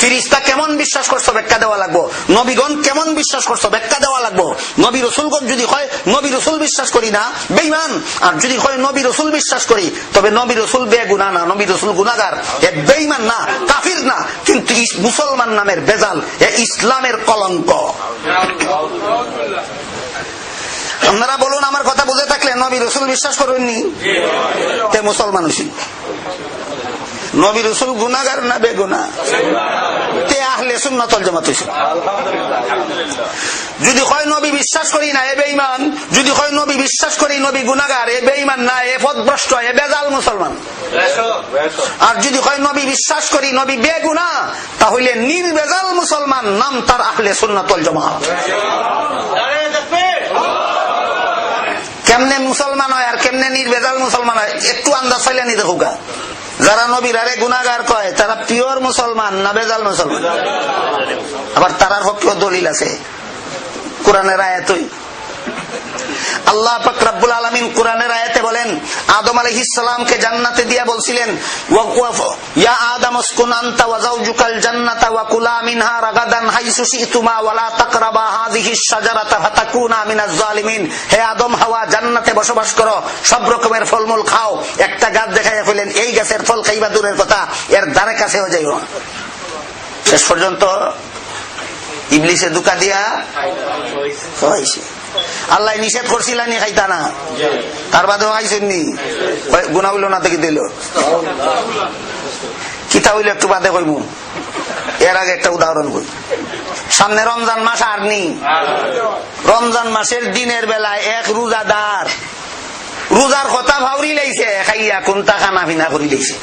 ফেরেশতা কেমন বিশ্বাস করছো ব্যাখ্যা দেওয়া লাগবো, নবীগণ কেমন বিশ্বাস করছো ব্যাখ্যা দেওয়া লাগবো। নবী রাসূলগণ যদি হয় নবী রাসূল বিশ্বাস করি না, বেঈমান। আর যদি হয় নবী রাসূল বিশ্বাস করি, তবে নবী রাসূল বেগুনাহ না, নবী রাসূল গুনাহগার। এ বেঈমান না, কাফির না, কিন্তু মুসলমান নামের ভেজাল, এ ইসলামের কলঙ্ক। আপনারা বলুন, আমার কথা বুঝে থাকলে নবী রাসূল বিশ্বাস করেননি তে মুসলমান হইছি। নবী রাসূল গুনাহগার না বেগুনাহ তে আহলে সুন্নাত ওয়াল জামাত হইছে। যদি হয় নবী বিশ্বাস করি না, এ বেঈমান। যদি হয় নবী বিশ্বাস করি, নবী গুনাহগার, এ বেঈমান না, এ পথভ্রষ্ট, এ বেজাল মুসলমান। আর যদি হয় নবী বিশ্বাস করি, নবী বেগুনাহ, তাহলে নির্বেজাল মুসলমান, নাম তার আহলে সুন্নাত ওয়াল জামাত। কেমনে মুসলমান হয় আর কেমনে নির্বেজাল মুসলমান হয় একটু আন্দাজ পাইলে নি দেখুকা। যারা নবীর আরে গুনাহগার কয়, তারা পিওর মুসলমান না বেজাল মুসলমান? আবার তারার পক্ষে দলিল আছে কোরআনের আয়াতই। আল্লাহ পাক রব্বুল আলামিন কোরআনের আয়াতে বলেন, আদম আলাইহিস সালামকে জান্নাতে দিয়া বলছিলেন, ইয়া আদম উসকুন আনতা ওয়া যাওজুকাল জান্নাতা ওয়া কুলা মিনহা রাগাদান হাইসু শিতুমা ওয়া লা তাকরাবা হাযিহিশ শাজারাতা ফাতাকুনা মিনাজ জালিমিন। হে আদম হাওয়া, জান্নাতে বসবাস করো, সব রকমের ফলমূল খাও। একটা গাছ দেখাইয়া কইলেন, এই গাছের ফল খাইবা দূরের কথা, এর ধারে কাছেও যাইও না। শেষ পর্যন্ত ইবলিসে ধোঁকা দিয়া খাওয়াইছে। আল্লাহ নিষেধ করছিলেন খাইতা না, তার বাদেও খাইছেননি। গুনাহ হইল না থেকে দিল কিতা হইল একটু বাদে কইব। এর আগে একটা উদাহরণ কই। সামনে রমজান মাস আর নি। রমজান মাসের দিনের বেলায় এক রোজাদার রোজার কথা ভাউরি লাইছে, খাইয়া কোনটা খানা পিনা করি লাইছে।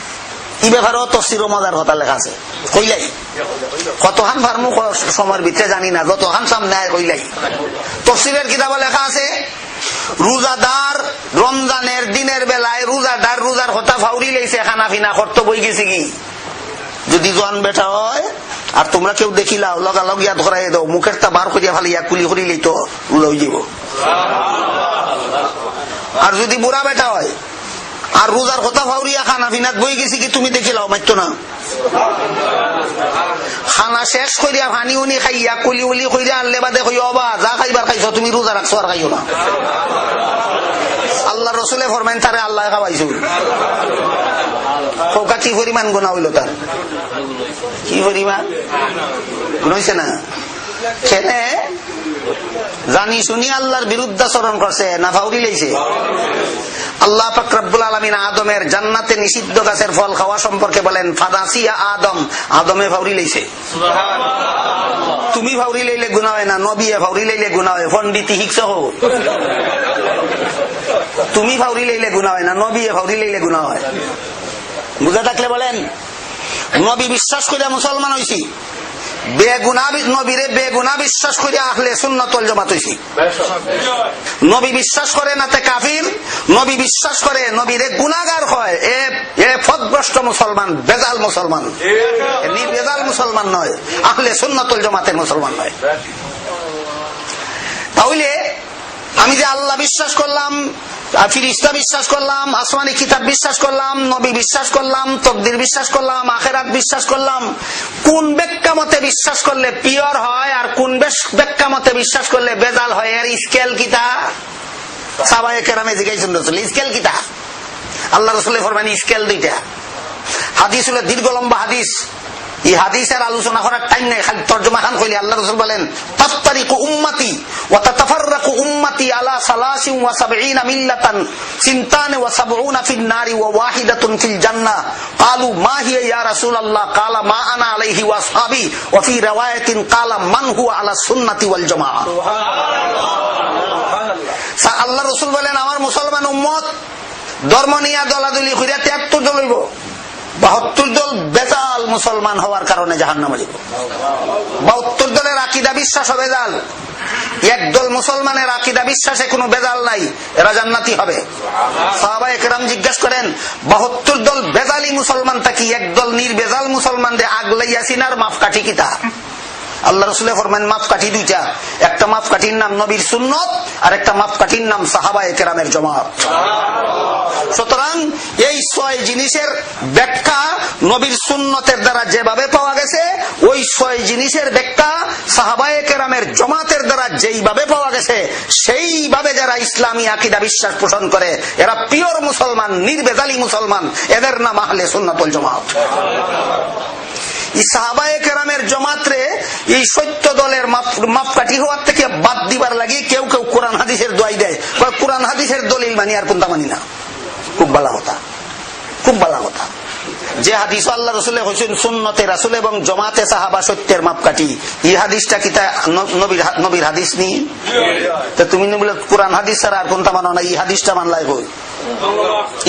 এই ব্যাপারেও তফসির মজার কথা লেখা আছে। কইলাই কতখান ফার্মু সময়ের ভিতরে জানি না, যতখান সামনে আয় কইলাই। তফসিরের কিতাবে লেখা আছে, রোজাদার রমজানের দিনের বেলায় রোজাদার রোজার কথা ফাউরি লাইছে, খানা পিনা করতে বই গেছে কি। যদি জন বেটা হয় আর তোমরা কেউ দেখিলাও, লগালগ ইয়া ধরাই দাও, মুখের তা বার করিয়া ফালিয়া কুলি করিলেই তো রোজা হয়ে যাব। আর যদি বুড়া বেটা হয় আর রোজার কথা ফাউরিয়া খানা পিনাত বই গেছি কি, তুমি দেখিলাও, মাইতো না। খানা শেষ করিয়া পানি উনি খাইয়া কুলি উলি কইরা আনলে বাদে কই, অবা যা খাইবার খাইছো, তুমি রোজা রাখছো আর খাইও না। আল্লাহ রসুলে ফরমাইন, তারে আল্লাহ খাওয়াইছো। কৌকা কি পরিমাণ গুনাহ হইল তার, কি পরিমাণ গুনাহ হইছে না? কেনে জানি শুনি আল্লাহর বিরুদ্ধাচরণ করছে না ফাউরি লাইছে? আল্লাহ পাক রব্বুল আলামিন আদমের জান্নাতে নিষিদ্ধ গাছের ফল খাওয়া সম্পর্কে বলেন, ফাদাসিয়া আদম, আদমে ফাউরি লাইছে। তুমি ফাউরি লাইলে গুনাহ হয় না, নবী ফাউরি লাইলে গুনাহ হয়। পণ্ডিতি শিখছ হো, তুমি ফাউরি লাইলে গুনাহ হয় না, নবী ফাউরি লাইলে গুনাহ হয়। বুঝে থাকলে বলেন, নবী বিশ্বাস করে মুসলমান হইছি, নবীরে বেগুনাহ বিশ্বাস করে আহলে সুন্নাত ওয়াল জামাত হইছি। নবী বিশ্বাস করে না তে কাফির, নবী বিশ্বাস করে নবীরে গুনাহগার হয়, এ পথভ্রষ্ট মুসলমান, বেজাল মুসলমান। নির্বেজাল মুসলমান নয়, আহলে সুন্নাত ওয়াল জামাতের মুসলমান নয়। তাহলে আমি যে আল্লাহ বিশ্বাস করলাম, ফেরেশতা বিশ্বাস করলাম, আসমানি কিতাব বিশ্বাস করলাম, নবী বিশ্বাস করলাম, তাকদীর বিশ্বাস করলাম, আখিরাত বিশ্বাস করলাম, কোন ব্যাখ্যা মতে বিশ্বাস করলে পিওর হয় আর কোন ব্যাখ্যা মতে বিশ্বাস করলে বেজাল হয়, এর স্কেল কিতা? সাহাবায়ে কেরামে জিজ্ঞাসা রাসূল, স্কেল কিতা? আল্লাহ রাসূল ফরমান, স্কেল দুইটা। হাদিস হলো দীর্ঘ লম্বা হাদিস, এই হাদিসের আলোচনা করার টাইম নেই, খালি তরজমা খান কইলে আল্লাহ রাসূল বলেন তাফতারিকু উম্মতি ওয়া তাতাফাররাকু উম্মতি আলা 73 মিল্লাতান 72 ফিন নারি ওয়া ওয়াহিদাতুন ফিল জান্নাহ ক্বালু মা হিয়া ইয়া রাসূলুল্লাহ ক্বালা মা আনা আলাইহি ওয়া আসহাবি ওয়া ফি রিওয়ায়াতিন ক্বালা মান হুয়া আলা সুন্নতি ওয়াল জামাআহ। সুবহানাল্লাহ। আল্লাহ রাসূল বলেন আমার মুসলমান উম্মত ধর্ম নিয়ে দলাদলি কইরা 73 দল হইব, 72 দল বেজাল মুসলমান হওয়ার কারণে জাহান্নামে যাবে। 72 দলের আকীদা বিশ্বাস বেজাল, একদল মুসলমানের আকীদা বিশ্বাসে কোনো বেজাল নাই, এরা জান্নাতি হবে। সাহাবায়ে কেরাম জিজ্ঞাসা করেন 72 দল বেজালি মুসলমান থাকি একদল নির্বেজাল মুসলমান দে আগলাইয়া সিনার মাপকাঠি কিতা? আল্লাহ রাসূল ফরমান মাপকাঠি দুইটা, একটা মাপকাঠির নাম নবীর সুন্নত আর একটা মাপকাঠির নাম সাহাবায়ে কেরামের জামাত। সুতরাং এই 6 জিনিসের ব্যাখ্যা নবীর সুন্নতের দ্বারা যেভাবে পাওয়া গেছে, ওই 6 জিনিসের ব্যাখ্যা সাহাবায়ে কেরামের জামাতের দ্বারা যেইভাবে পাওয়া গেছে, সেইভাবে যারা ইসলামী আকীদা বিশ্বাস পোষণ করে এরা পিওর মুসলমান, নির্বেজালি মুসলমান, এদের নাম আহলে সুন্নাত ওয়াল জামাত। সাহাবায়ে কেরামের জামাতরে এই 70 দলের মাপকাঠি হওয়ার থেকে বাদ দিবার লাগি কেউ কেউ কোরআন হাদিসের দোয়াই দেয়, কোরআন হাদিসের দলিল মানি আর কোনটা মানি না। খুব ভালো কথা, খুব ভালো কথা। যে হাদিস আল্লাহ রাসূল কইছেন সুন্নতে রাসূল এবং জামাতে সাহাবা সত্যের মাপকাঠি, এই হাদিসটা কি তা নবীর হাদিস নি? তো তুমি বলে কোরআন হাদিস ছাড়া আর কোনটা মানো না, এই হাদিসটা মানলাই কই,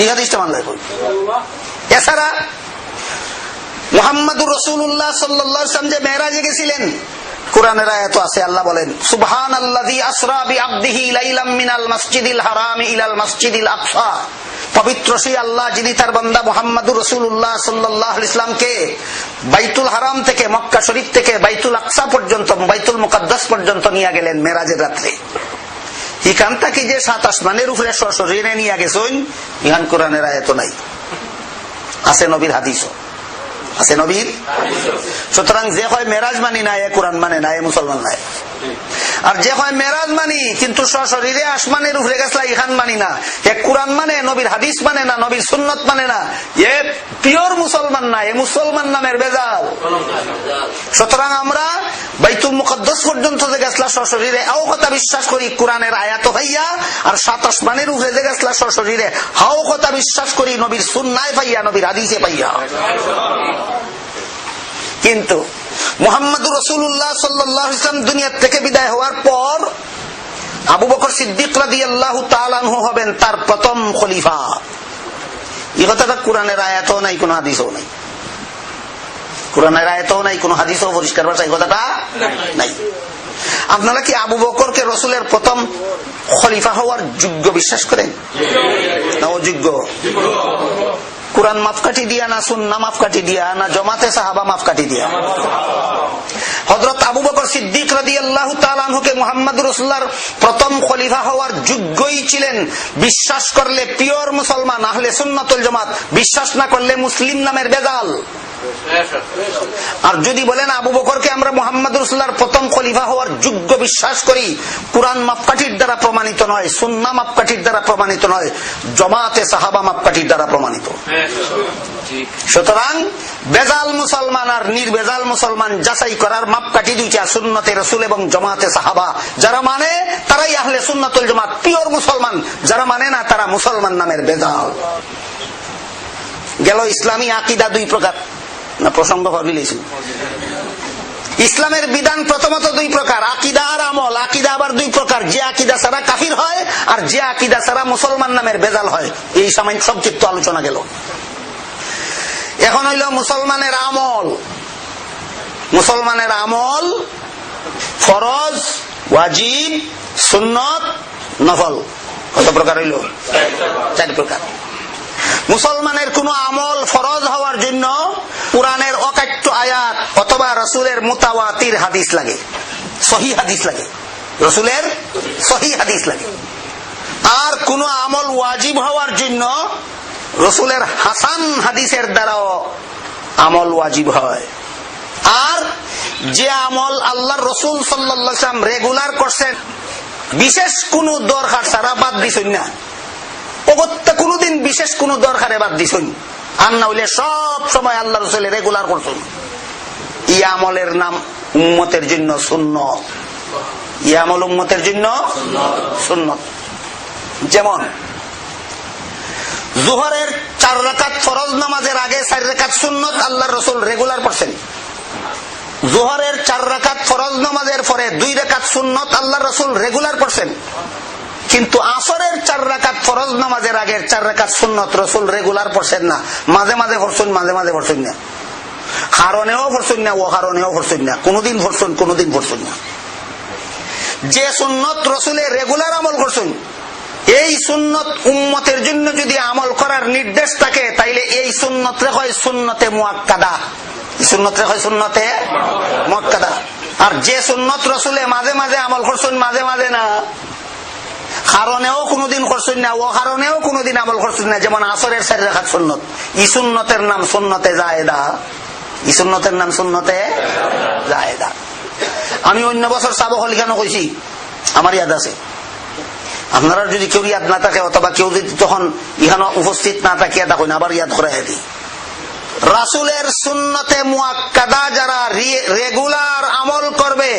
এই হাদিসটা মানলাই কই। এছাড়া মুহাম্মদুর রাসূলুল্লাহ সাল্লাল্লাহু আলাইহি ওয়াসাল্লাম যে মেরাজে গেছিলেন, কোরআনের আয়াত আছে, আল্লাহ বলেন সুবহানাল্লাযী আসরা বিআবদিহি লাইলাম মিনাল মাসজিদিল হারামি ইলাল মাসজিদিল আকসা। পবিত্র সেই আল্লাহ যিনি তার বান্দা মুহাম্মদুর রাসূলুল্লাহ সাল্লাল্লাহু আলাইহি ওয়াসাল্লামকে বাইতুল হারাম থেকে, মক্কা শরীফ থেকে বাইতুল আকসা পর্যন্ত, বাইতুল মুকাদ্দাস পর্যন্ত নিয়ে গেলেন মেরাজের রাত্রে। এখান থেকে যে 7 আসমানের উপরে সশরীরে নিয়ে গেছেন, ইহান কোরআনের আয়াত নাই, আছে নবীর হাদিসও আছে, নবীর। সুতরাং যে হয় মেরাজ মানি না, এ কোরআন মানে না, এ মুসলমান নাই। আর যে হয় মেরাজ মানি কিন্তু সশরীরে আসমানের উপরে গেছলা, ইহান মানি না, এ কোরআন মানে, নবীর হাদিস মানে না, নবীর সুন্নত মানে না, এ পিওর মুসলমান না, এ মুসলমান নামের বেজাল। সুতরাং আমরা বাইতুল মুকাদ্দাস পর্যন্ত যে গেছলা সশরীরে, আও কথা বিশ্বাস করি কোরআনের আয়াত ভাইয়া, আর 7 আসমানের উপরে যে গেছলা সশরীরে, হাও কথা বিশ্বাস করি নবীর সুন্নায় পাইয়া, নবীর হাদিসে পাইয়া। কিন্তু মুহাম্মদুর রাসূলুল্লাহ সাল্লাল্লাহু আলাইহি ওয়াসাল্লাম দুনিয়া থেকে বিদায় হওয়ার পর আবু বকর সিদ্দিক রাদিয়াল্লাহু তাআলা আনহু হবেন তার প্রথম খলিফা। এই কথাটা কোরআনের আয়াতও নাই, কোন হাদিসও নাই, কোরআনের আয়াতও নাই, কোন হাদিসও পরিষ্কার ভাষায় কথাটা নাই। আপনারা কি আবু বকরকে রাসূলের প্রথম খলিফা হওয়ার যোগ্য বিশ্বাস করেন না অযোগ্য? কোরআন মাপকাঠি দিয়া না সুন্নাহ মাপকাঠি দিয়া না জামাতে সাহাবা মাপকাঠি দিয়া? হযরত আবু বকর সিদ্দিক রাদিয়াল্লাহু তাআলা আনহুকে মুহাম্মদুর রাসূলুল্লাহর প্রথম খলিফা হওয়ার যোগ্যই ছিলেন। বিশ্বাস করলে পিওর মুসলমান, আহলে সুন্নাত ওয়াল জামাত, বিশ্বাস না করলে মুসলিম নামের বেজাল। আর যদি বলেন আবু বকরকে আমরা মুহাম্মদুর রাসূলুল্লাহর প্রথম খলিফা হওয়ার যোগ্য বিশ্বাস করি, কোরআন মাপকাঠির দ্বারা প্রমাণিত নয়, সুন্নাহ মাপকাঠির দ্বারা প্রমাণিত নয়, জামাতে সাহাবা মাপকাঠির দ্বারা প্রমাণিত। সুতরাং বেজাল মুসলমান আর নির্বেজাল মুসলমান যাচাই করার মাপকাঠি দুইটা, সুন্নতে রাসূল এবং জামাতে সাহাবা। যারা মানে তারাই আহলে সুন্নাত ওয়াল জামাত, পিওর মুসলমান। যারা মানে না তারা মুসলমান নামের বেজাল। গেল ইসলামী আকীদা 2 প্রকার না, প্রসঙ্গ ভাবিলেছি। ইসলামের বিধান প্রথমত 2 প্রকার, আকীদা আর আমল। আকীদা আবার 2 প্রকার, যে আকীদা ছাড়া কাফির হয় আর যে আকীদা ছাড়া মুসলমান নামের বেজাল হয়। এই সামান্য সংক্ষিপ্ত আলোচনা গেল। এখন হইল মুসলমানের আমল। মুসলমানের আমল ফরজ, ওয়াজিব, সুন্নত, নফল। কত প্রকার হইল? 4 প্রকার। মুসলমানের কোন আমল ফরজ হওয়ার জন্য কোরআনের অকাট্য আয়াত অথবা রাসূলের মুতাওয়াতির হাদিস লাগে, সহিহ হাদিস লাগে, রাসূলের সহিহ হাদিস লাগে। আর কোন আমল ওয়াজিব হওয়ার জন্য রাসূলের হাসান হাদিসের দ্বারাও আমল ওয়াজিব হয়। আর যে আমল আল্লাহর রাসূল সাল্লাল্লাহু আলাইহি ওয়াসাল্লাম রেগুলার করছেন, বিশেষ কোন দরকার ছাড়া বাদ দিছেন না, অগত্যা কোনদিন বিশেষ কোন দরকারে বাদ দিছেন, আর না হইলে সব সময় আল্লাহ রাসূল রেগুলার করছেন। এই আমলের নাম উম্মতের জন্য সুন্নত। এই আমল উম্মতের জন্য সুন্নত। যেমন জোহরের 4 রাকাত ফরজ নামাজের আগে 4 রাকাত সুন্নত আল্লাহর রাসূল রেগুলার পড়ছেন। জোহরের 4 রাকাত ফরজ নামাজের পরে 2 রাকাত সুন্নত আল্লাহর রাসূল রেগুলার পড়ছেন। কিন্তু আসরের 4 রাকাত ফরজ নামাজের আগের 4 রাকাত সুন্নত রাসূল রেগুলার পড়ছেন না, মাঝে মাঝে পড়ছেন, মাঝে মাঝে পড়ছেন না, কারণেও পড়ছেন না, ও কারণেও পড়ছেন না, কোনদিন পড়ছেন, কোনদিন পড়ছেন না। যে সুন্নত রাসূলে রেগুলার আমল করছেন, এই সুন্নত উম্মতের জন্য যদি আমল করার নির্দেশ থাকে তাইলে এই সুন্নত রে হয় সুন্নতে মুআক্কাদা। সুন্নত রে হয় সুন্নতে মুআক্কাদা। আর যে সুন্নত রাসূলে মাঝে মাঝে আমল করছেন, মাঝে মাঝে না, কারণেও কোনদিন করছেন না, ও কারণেও কোনদিন আমল করছেন না, যেমন আসরের 4 রাকাত সুন্নত, এই সুন্নতের নাম সুন্নতে জায়েদা। এই সুন্নতের নাম সুন্নতে জায়েদা। আমি অন্য বছর সাবক লিখানো কইছি, আমার ইয়াদ আছে। আপনারা যদি কেউ ইয়াদ না থাকে অথবা কেউ যদি তখন ইহানো উপস্থিত না থাকে তখন আবার ইয়াদ করাই দিই। রাসূলের সুন্নতে মুআক্কাদা যারা রেগুলার আমল করবে,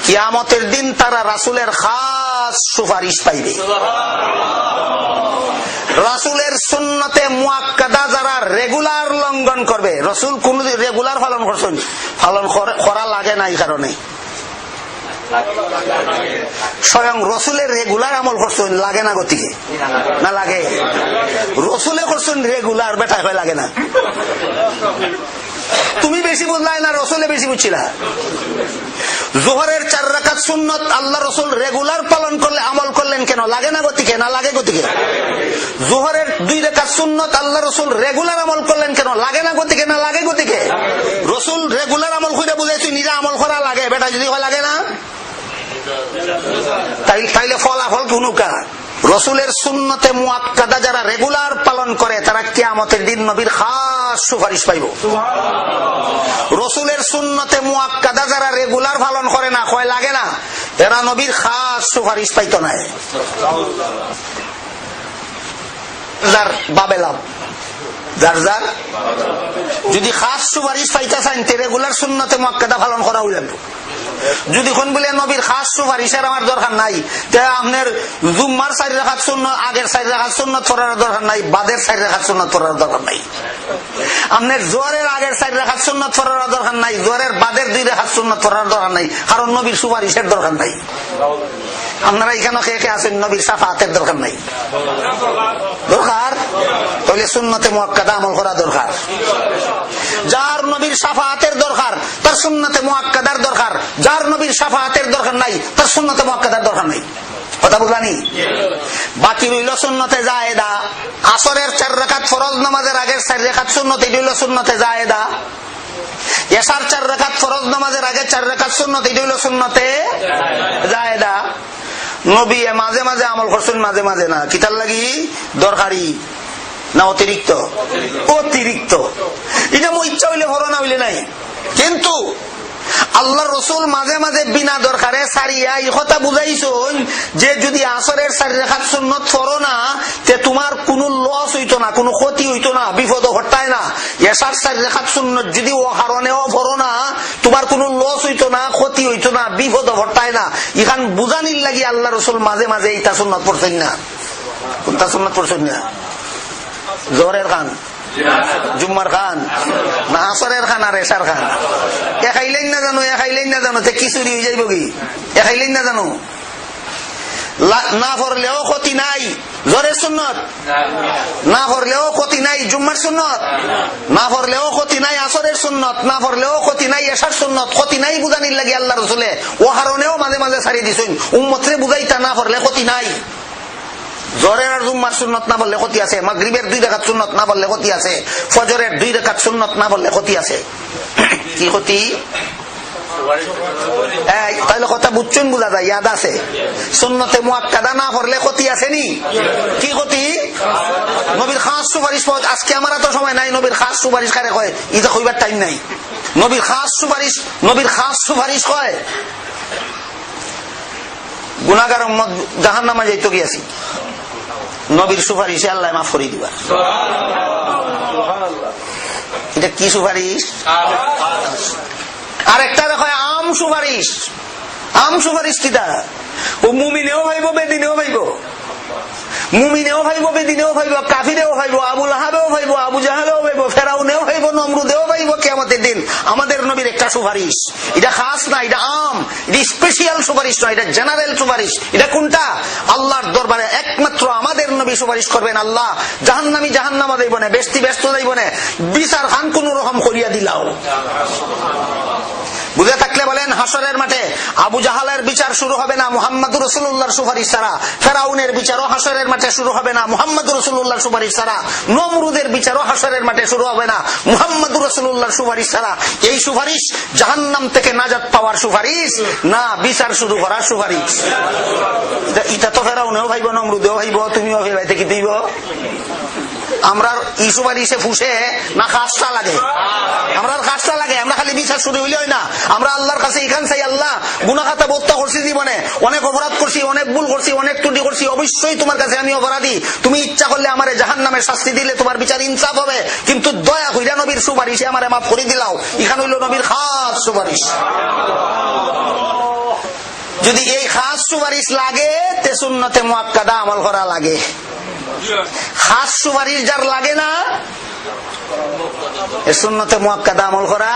কিয়ামতের দিন তারা রাসূলের খাস সুপারিশ পাইবে। রাসূলের সুন্নতে মুআক্কাদা যারা রেগুলার লঙ্ঘন করবে, রাসূল কোন রেগুলার পালন করছেন, পালন করা লাগে না, এই কারণে স্বয়ং রসুলের রেগুলার আমল করছেন, লাগে না গতিকে না লাগে, রসুলে করছেন রেগুলার, বেটা হয় লাগে না। তুমি বেশি বুঝলাই না, রসুলে বেশি বুঝছিলা। জোহরের 4 রাকাত সুন্নত আল্লাহ রসুল রেগুলার পালন করলে আমল করলেন কেন, লাগে না গতিকে না লাগে গতিকে। জোহরের 2 রাকাত সুন্নত আল্লাহ রসুল রেগুলার আমল করলেন কেন, লাগে না গতিকে না লাগে গতিকে। রসুল রেগুলার আমল করে বুঝাইছি, নিজে আমল করা লাগে, বেটা যদি হয় লাগে না, তাইলে ফলাফল কোনকা। রসুলের সুন্নতে মুআক্কাদা যারা রেগুলার পালন করে তারা কিয়ামতের দিন নবীর খাস সুপারিশ পাইব। রসুলের সুন্নতে মুআক্কাদা যারা রেগুলার পালন করে না, কয় লাগে না, এরা নবীর খাস সুপারিশ পাইতো না। যার বাবে লাভ, যার যার যদি খাস সুপারিশ পাইতে চান তে রেগুলার সুন্নতে মুআক্কাদা পালন করা হইল। যদি কোন বলে নবীর খাস সুপারিশের আমার দরকার নাই, আপনার জুম্মার 4 রাকাত সুন্নত আগের 4 রাকাত সুন্নত পড়ার দরকার নাই, বাদের 4 রাকাত সুন্নত পড়ার দরকার নাই, আপনার জোহরের আগের 4 রাকাত সুন্নত পড়ার দরকার নাই, জোহরের বাদের 2 রাকাত সুন্নত পড়ার দরকার নাই, কারণ নবীর সুপারিশের দরকার নাই। আপনারা এখানে খেয়ে খেয়ে আছেন, নবীর শাফাআতের দরকার নাই। দরকার তাহলে সুন্নতে মুআক্কাদা আমল করা দরকার। যার নবীর শাফাআতের দরকার তার সুন্নতে মুআক্কাদার দরকার, যার নবীর শাফাআতের দরকার নাই তার সুন্নতে মুআক্কাদার দরকার নাই। কথা বুঝলানি? বাকি রইল সুন্নতে জায়েদা। আসরের 4 রাকাত ফরজ নামাজের আগের 4 রাকাত সুন্নত, এটি হইল সুন্নতে জায়েদা। এশার 4 রাকাত ফরজ নামাজের আগে 4 রাকাত সুন্নত, এটি হইল সুন্নতে জায়েদা। নবী মাঝে মাঝে আমল করছেন, মাঝে মাঝে না, কিতার লাগি দরকারি না অতিরিক্ত? অতিরিক্ত। এটা মই ইচ্ছা হইলে ভরো না হইলে নাই। কিন্তু আল্লাহ রসুল মাঝে মাঝে বিনা দরকারে সারিয়া এই কথা বুঝাইছেন যে যদি আসরের 4 রাকাত সুন্নত পড়ো না তে তোমার কোনো লস হইতো না, কোনো ক্ষতি হইতো না, বিপদ ঘটায় না। এশার 4 রাকাত সুন্নত যদি ও কারণেও পড়ো না তোমার কোনো লস হইতো না, ক্ষতি হইতো না, বিপদ ঘটায় না। এখান বুঝানির লাগি আল্লাহ রসুল মাঝে মাঝে এইটা সুন্নত পড়ছেন না। কোনটা সুন্নত পড়ছেন না? জোহরের খান, জুম্মার খান না আসরের খান আর এশার খান? এ খাইলেন না জানো, এ খাইলেন না জানো, কি চুরি হয়ে যাইব কি? এ খাইলেন না জানো? না পড়লেও ক্ষতি নাই জোহরের সুন্নত, না পড়লেও ক্ষতি নাই জুম্মার সুন্নত, না পড়লেও ক্ষতি নাই আসরের সুন্নত, না পড়লেও ক্ষতি নাই এশার সুন্নত। ক্ষতি নাই বুঝানির লাগে আল্লাহ রসুলে ও কারণেও মাঝে মাঝে ছাড়িয়ে দিছেন, উম্মতরে বুঝাইতা না পড়লে ক্ষতি নাই। জোহরের আর জুম্মার সুন্নত না বললে ক্ষতি আছে, মাগরিবের 2 রাকাত সুন্নত না বললে ক্ষতি আছে, ফজরের 2 রাকাত সুন্নত না বললে ক্ষতি আছে। কি ক্ষতি? তাহলে কথা বুঝছেন, বুঝা যায়, ইয়াদ আছে। সুন্নতে মুআক্কাদা না পড়লে ক্ষতি আছে নি? কি ক্ষতি? নবীর খাস সুপারিশ। আজকে আমার এত সময় নাই নবীর খাস সুপারিশ কারে কয়, এটা কইবার টাইম নাই। নবীর খাস সুপারিশ, নবীর খাস সুপারিশ কয় গুনাহগার উম্মত জাহান্নামে যাইতো গিয়াছি, নবীর সুপারিশে আল্লাহ মাফ করে দিবা। এটা কি সুপারিশ? আর একটা দেখো আম সুপারিশ। আম সুপারিশ কিতা? ও মুমিনেও ভাইব, বেদিনেও ভাইব, মুমিনেও ভাইব, বেদিনেও ভাইব, কাফিরেও ভাইব, আবুল আহাবেও ভাইব, আবু জাহালেও ভাইব, ফেরাউনেও ভাইব, নমরুদেও ভাইব কিয়ামতের দিন। আমাদের নবীর একটা সুপারিশ, এটা খাস না, এটা আম, এটা স্পেশাল সুপারিশ নয়, এটা জেনারেল সুপারিশ। এটা কোনটা? আল্লাহর দরবারে একমাত্র আমাদের নবী সুপারিশ করবেন, আল্লাহ জাহান্নামী জাহান্নামা দেব না, বেস্তি ব্যস্ত দেব না, বিচার খান কোন রকম করিয়া দিলাও। বুঝে থাকলে বলেন, হাসরের মাঠে আবু জাহালের বিচার শুরু হবে না মুহাম্মদুর রাসূলুল্লাহর সুপারিশ ছাড়া, ফেরাউনের বিচারও হাসরের মাঠে শুরু হবে না মুহাম্মদুর রাসূলুল্লাহর সুপারিশ ছাড়া, নমরুদের বিচারও হাসরের মাঠে শুরু হবে না মুহাম্মদুর রাসূলুল্লাহর সুপারিশ ছাড়া। এই সুপারিশ জাহান্নাম থেকে নাজাত পাওয়ার সুপারিশ না, বিচার শুরু করার সুপারিশ। এটা তো ফেরাউনেও ভাইব, নমরুদেও ভাইব, তুমিও ভাইতে কি দিব? আমরা এই সুপারিশে ফুসে না খাসটা লাগে? আমরা খাসটা লাগে, আমরা খালি বিচার শুরু হইলে হয় না। আমরা আল্লাহর কাছে এখান চাই, আল্লাহ গুনাহ খাতা বত্তা করছি জীবনে, অনেক অপরাধ করছি, অনেক ভুল করছি, অনেক ত্রুটি করছি, অবশ্যই তোমার কাছে আমি অপরাধী। তুমি ইচ্ছা করলে আমারে জাহান্নামের শাস্তি দিলে তোমার বিচার ইনসাফ হবে, কিন্তু দয়া কইরা নবীর সুপারিশে আমারে মাফ করে দিলাও। এখানে হইল নবীর খাস সুপারিশ। যদি এই খাস সুপারিশ লাগে তে সুন্নতে মুআক্কাদা আমল করা লাগে। খাস সুপারিশ যার লাগে না, সুন্নতে মুআক্কাদা আমল করা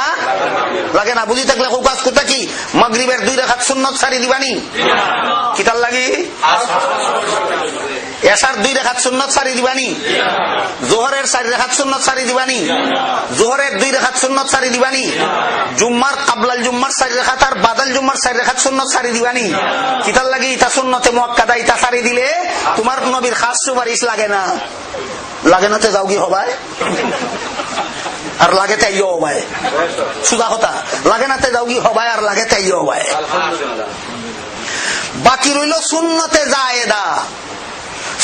লাগে না। বুঝি থাকলে কাজ কোথা কি? মাগরিবের 2 রাকাত সুন্নত সারি দিবানি, কিতার লাগি? এশার 2 রাকাত সুন্নত সারি দিবানি, যোহরের 4 রাকাত সুন্নত সারি দিবানি, যোহরের 2 রাকাত সুন্নত সারি দিবানি, জুম্মার কাবলাল জুম্মার 4 রাকাত আর বাদাল জুম্মার 4 রাকাত সুন্নত সারি দিবানি, কিতার লাগি? ইতা সুন্নতে মুআক্কাদা, ইতা সারি দিলে তোমার নবীর খাস সুপারিশ লাগে না। লাগে না তে যাও কি হবায়, আর লাগে তাইও হবায়। সুদা কথা, লাগে না তে যাও কি হবায়, আর লাগে তাইও হবায়। বাকি রইল সুন্নতে জায়েদা।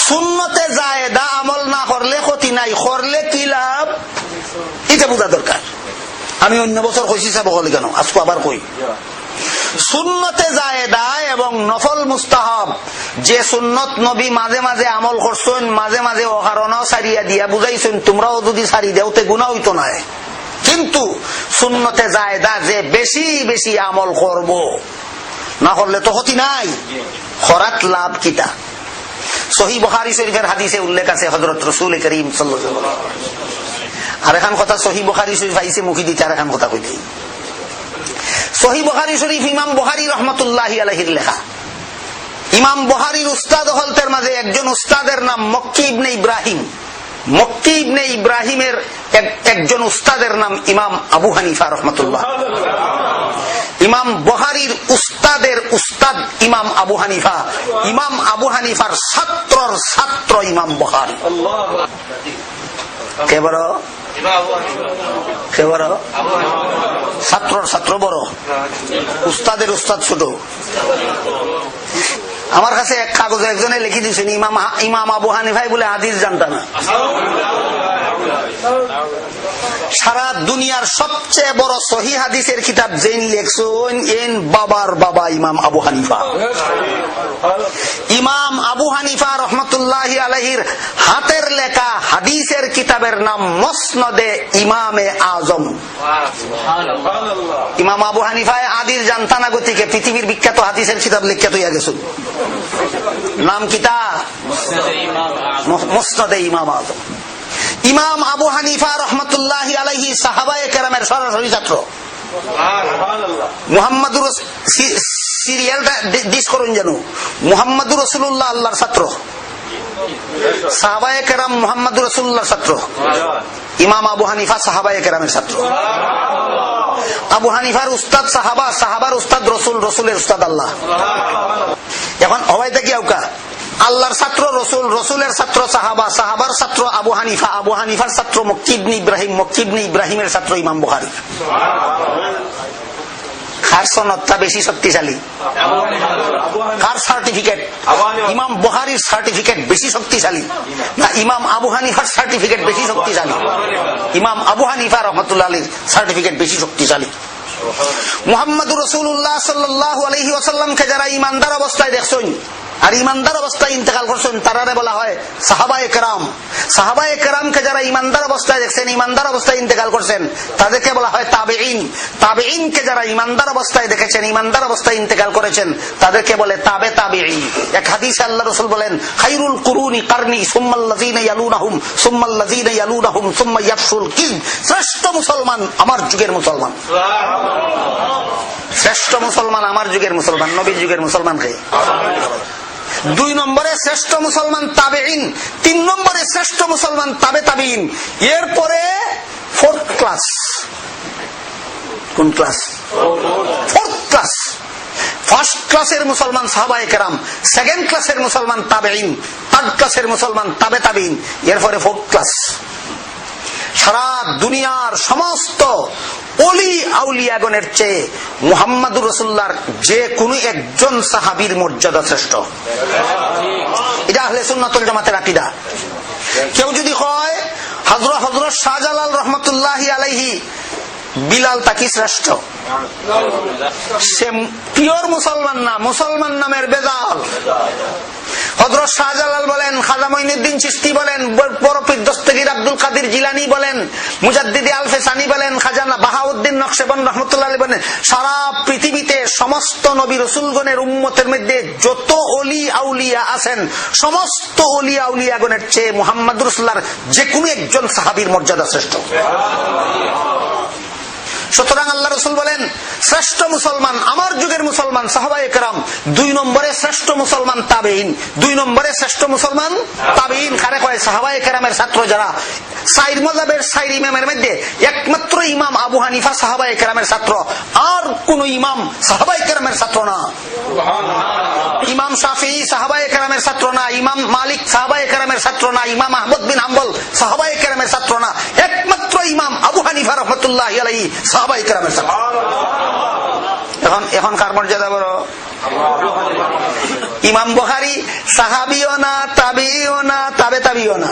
সুন্নতে জায়েদা আমল না করলে ক্ষতি নাই, করলে কি লাভ এটা বোঝা দরকার। আমি অন্য বছর কইছি সাব বলি কেন, আজকে আবার কই। সুন্নতে জায়েদা এবং নফল মুস্তাহাব, যে সুন্নত নবী মাঝে মাঝে আমল করছেন, মাঝে মাঝে অকারণও সারিয়া দিয়া বুঝাইছেন, তোমরাও যদি সারি দেওতে গুনাহ হইতো না। কিন্তু সুন্নতে জায়েদা যে বেশি বেশি আমল করব, না করলে তো ক্ষতি নাই, খরাত লাভ কিতা? সহিহ বুখারী শরীফের হাদিসে উল্লেখ আছে, হযরত রাসূল করিম সাল্লাল্লাহু আলাইহি ওয়াসাল্লাম। আর এখন কথা সহিহ বুখারী শরীফ আইছে মুখি দিতে, আর এখন কথা কইতে। সহিহ বুখারী শরীফ ইমাম বুখারী রাহমাতুল্লাহি আলাইহির লেখা। ইমাম বুখারীর উস্তাদ হলতের মাঝে একজন উস্তাদের নাম মক্কি ইবনে ইব্রাহিম। মক্কি ইবনে ইব্রাহিমের একজন উস্তাদের নাম ইমাম আবু হানিফা রাহমাতুল্লাহ। ইমাম বুখারীর উস্তাদের উস্তাদ ইমাম আবু হানিফা, ইমাম আবু হানিফার ছাত্রর ছাত্র ইমাম বুখারী। কে বড়? কে বড়? ছাত্রর ছাত্র বড়, উস্তাদের উস্তাদ ছোট। আমার কাছে এক কাগজে একজনে লিখে দিয়েছেন, ইমাম আবু হানিফাই বলে হাদিস জানতা না। সারা দুনিয়ার সবচেয়ে বড় সহিহ হাদিসের কিতাব জেন লেখছেন এন বাবার বাবা ইমাম আবু হানিফা। ইমাম আবু হানিফা রাহমাতুল্লাহি আলাইহির হাতের লেখা হাদিসের কিতাবের নাম মুসনাদে ইমামে আজম। ইমাম আবু হানিফায় হাদিস জানতা না গতিকে পৃথিবীর বিখ্যাত হাদিসের কিতাব লিখে তৈয়া গেছেন, নাম কিতাব মুসনাদে ইমাম আজম। ইমাম আবু হানিফা রাহমাতুল্লাহি আলাইহি সাহাবায়ে কেরামের সরাসরি ছাত্র। মুহাম্মাদুর সিরিয়ালটা ডিস করুন জানো, মুহাম্মাদুর রাসূলুল্লাহ আল্লাহর ছাত্র, সাহাবায়ে কেরাম মুহাম্মাদুর রাসূলুল্লাহর ছাত্র, ইমাম আবু হানিফা সাহাবায়ে কেরামের ছাত্র। আবু হানিফার উস্তাদ সাহাবা, সাহাবার উস্তাদ রসুল, রসুলের উস্তাদ আল্লাহ। এখন হওয়াইতে কি আউকা আল্লাহর ছাত্র রসুল, রসুলের ছাত্র সাহাবা, সাহাবার ছাত্র আবু হানিফা, আবু হানিফার ছাত্র মক্কি ইবনে ইব্রাহিম, মক্কি ইবনে ইব্রাহিমের ছাত্র ইমাম বুখারী। কার সনদটা বেশি শক্তিশালী? কার সার্টিফিকেট? ইমাম বুখারীর সার্টিফিকেট বেশি শক্তিশালী না ইমাম আবু হানিফার সার্টিফিকেট বেশি শক্তিশালী? ইমাম আবু হানিফা রাহমাতুল্লাহ আলাইহির সার্টিফিকেট বেশি শক্তিশালী। মুহাম্মদুর রাসূলুল্লাহ সাল্লাল্লাহু আলাইহি ওয়াসাল্লামকে যারা ইমানদার অবস্থায় দেখছেন, আর ইমানদার অবস্থায় ইন্তেকাল করছেন তারারে বলা হয় সাহাবায়ে কেরাম। সাহাবায়ে কেরামকে যারা ইমানদার অবস্থায় দেখছেন, ইমানদার অবস্থায় ইন্তেকাল করছেন, তাদেরকে বলা হয় তাবেঈন। তাবেঈনকে যারা ইমানদার অবস্থায় দেখেছেন, ইমানদার অবস্থায় ইন্তেকাল করেছেন, তাদেরকে বলে তাবে তাবেঈ। এক হাদিসে আল্লাহ রাসূল বলেন, খায়রুল কুরুনি কারনি সুম্মাল্লাযীনা ইয়ালুনাহুম সুম্মাল্লাযীনা ইয়ালুনাহুম সুম্মা ইয়াফশুল কিযব। শ্রেষ্ঠ মুসলমান আমার যুগের মুসলমান। শ্রেষ্ঠ মুসলমান আমার যুগের মুসলমান, নবীর যুগের মুসলমান কে? 2 নম্বরে শ্রেষ্ঠ মুসলমান তাবেঈন, 3 নম্বরে শ্রেষ্ঠ মুসলমান তাবে তাবেঈন। এরপরে 4th ক্লাস। কোন ক্লাস? 4th class. ফার্স্ট ক্লাসের মুসলমান সাহাবায়ে কেরাম, সেকেন্ড ক্লাসের মুসলমান তাবেঈন, থার্ড ক্লাসের মুসলমান তাবে তাবেঈন, এরপরে 4th ক্লাস। সারা দুনিয়ার সমস্ত ওলি আউলিয়াগণের চেয়ে মুহাম্মদুর রাসূলুল্লাহর যে কোনো একজন সাহাবীর মর্যাদা শ্রেষ্ঠ। এটা আহলে সুন্নাত ওয়াল জামাতের আকীদা। কেউ যদি কয় হযরত শাহজালাল রাহমাতুল্লাহি আলাইহি বিলাল তাকি শ্রেষ্ঠ, সে পিওর মুসলমান না, মুসলমান নামের বেজাল। হযরত শাহজালাল বলেন, খাজা মঈনুদ্দিন চিশতি বলেন, বড় পীর দস্তগীর আব্দুল কাদের জিলানী বলেন, মুজাদ্দিদে আলফে সানি বলেন, খাজা বাহাউদ্দিন নকশবন্দ রাহমাতুল্লাহ আলাইহি বলেন, সারা পৃথিবীতে সমস্ত নবী রাসূলগণের উম্মতের মধ্যে যত ওলি আউলিয়া আছেন, সমস্ত ওলি আউলিয়াগণের চেয়ে মুহাম্মদুর রাসূলুল্লাহর যে কোনো একজন সাহাবীর মর্যাদা শ্রেষ্ঠ। সুতরাং আল্লাহ রাসূল বলেন, শ্রেষ্ঠ মুসলমান আমার যুগের মুসলমান সাহাবায়ে কেরাম, 2 নম্বরে শ্রেষ্ঠ মুসলমান তাবেঈন, 2 নম্বরে শ্রেষ্ঠ মুসলমান তাবেঈন। কারে কয়? সাহাবায়ে কেরামের ছাত্র যারা। 4 মাযহাবের 4 ইমামের মধ্যে একমাত্র ইমাম আবু হানিফা সাহাবায়ে কেরামের ছাত্র, আর কোন ইমাম সাহাবায়ে কেরামের ছাত্র না। ইমাম শাফিঈ সাহাবায়ে কেরামের ছাত্র না, ইমাম মালিক সাহাবায়ে কেরামের ছাত্র না, ইমাম আহমদ বিন হাম্বল সাহাবায়ে কেরামের ছাত্র না, একমাত্র ইমাম আবু হানিফা রাহমাতুল্লাহি আলাইহি সাহাবায়ে কেরামের ছাত্র। এখন কার মর্যাদা বড়? ইমাম বুখারী সাহাবীও না, তাবেঈও না, তাবে তাবেঈও না।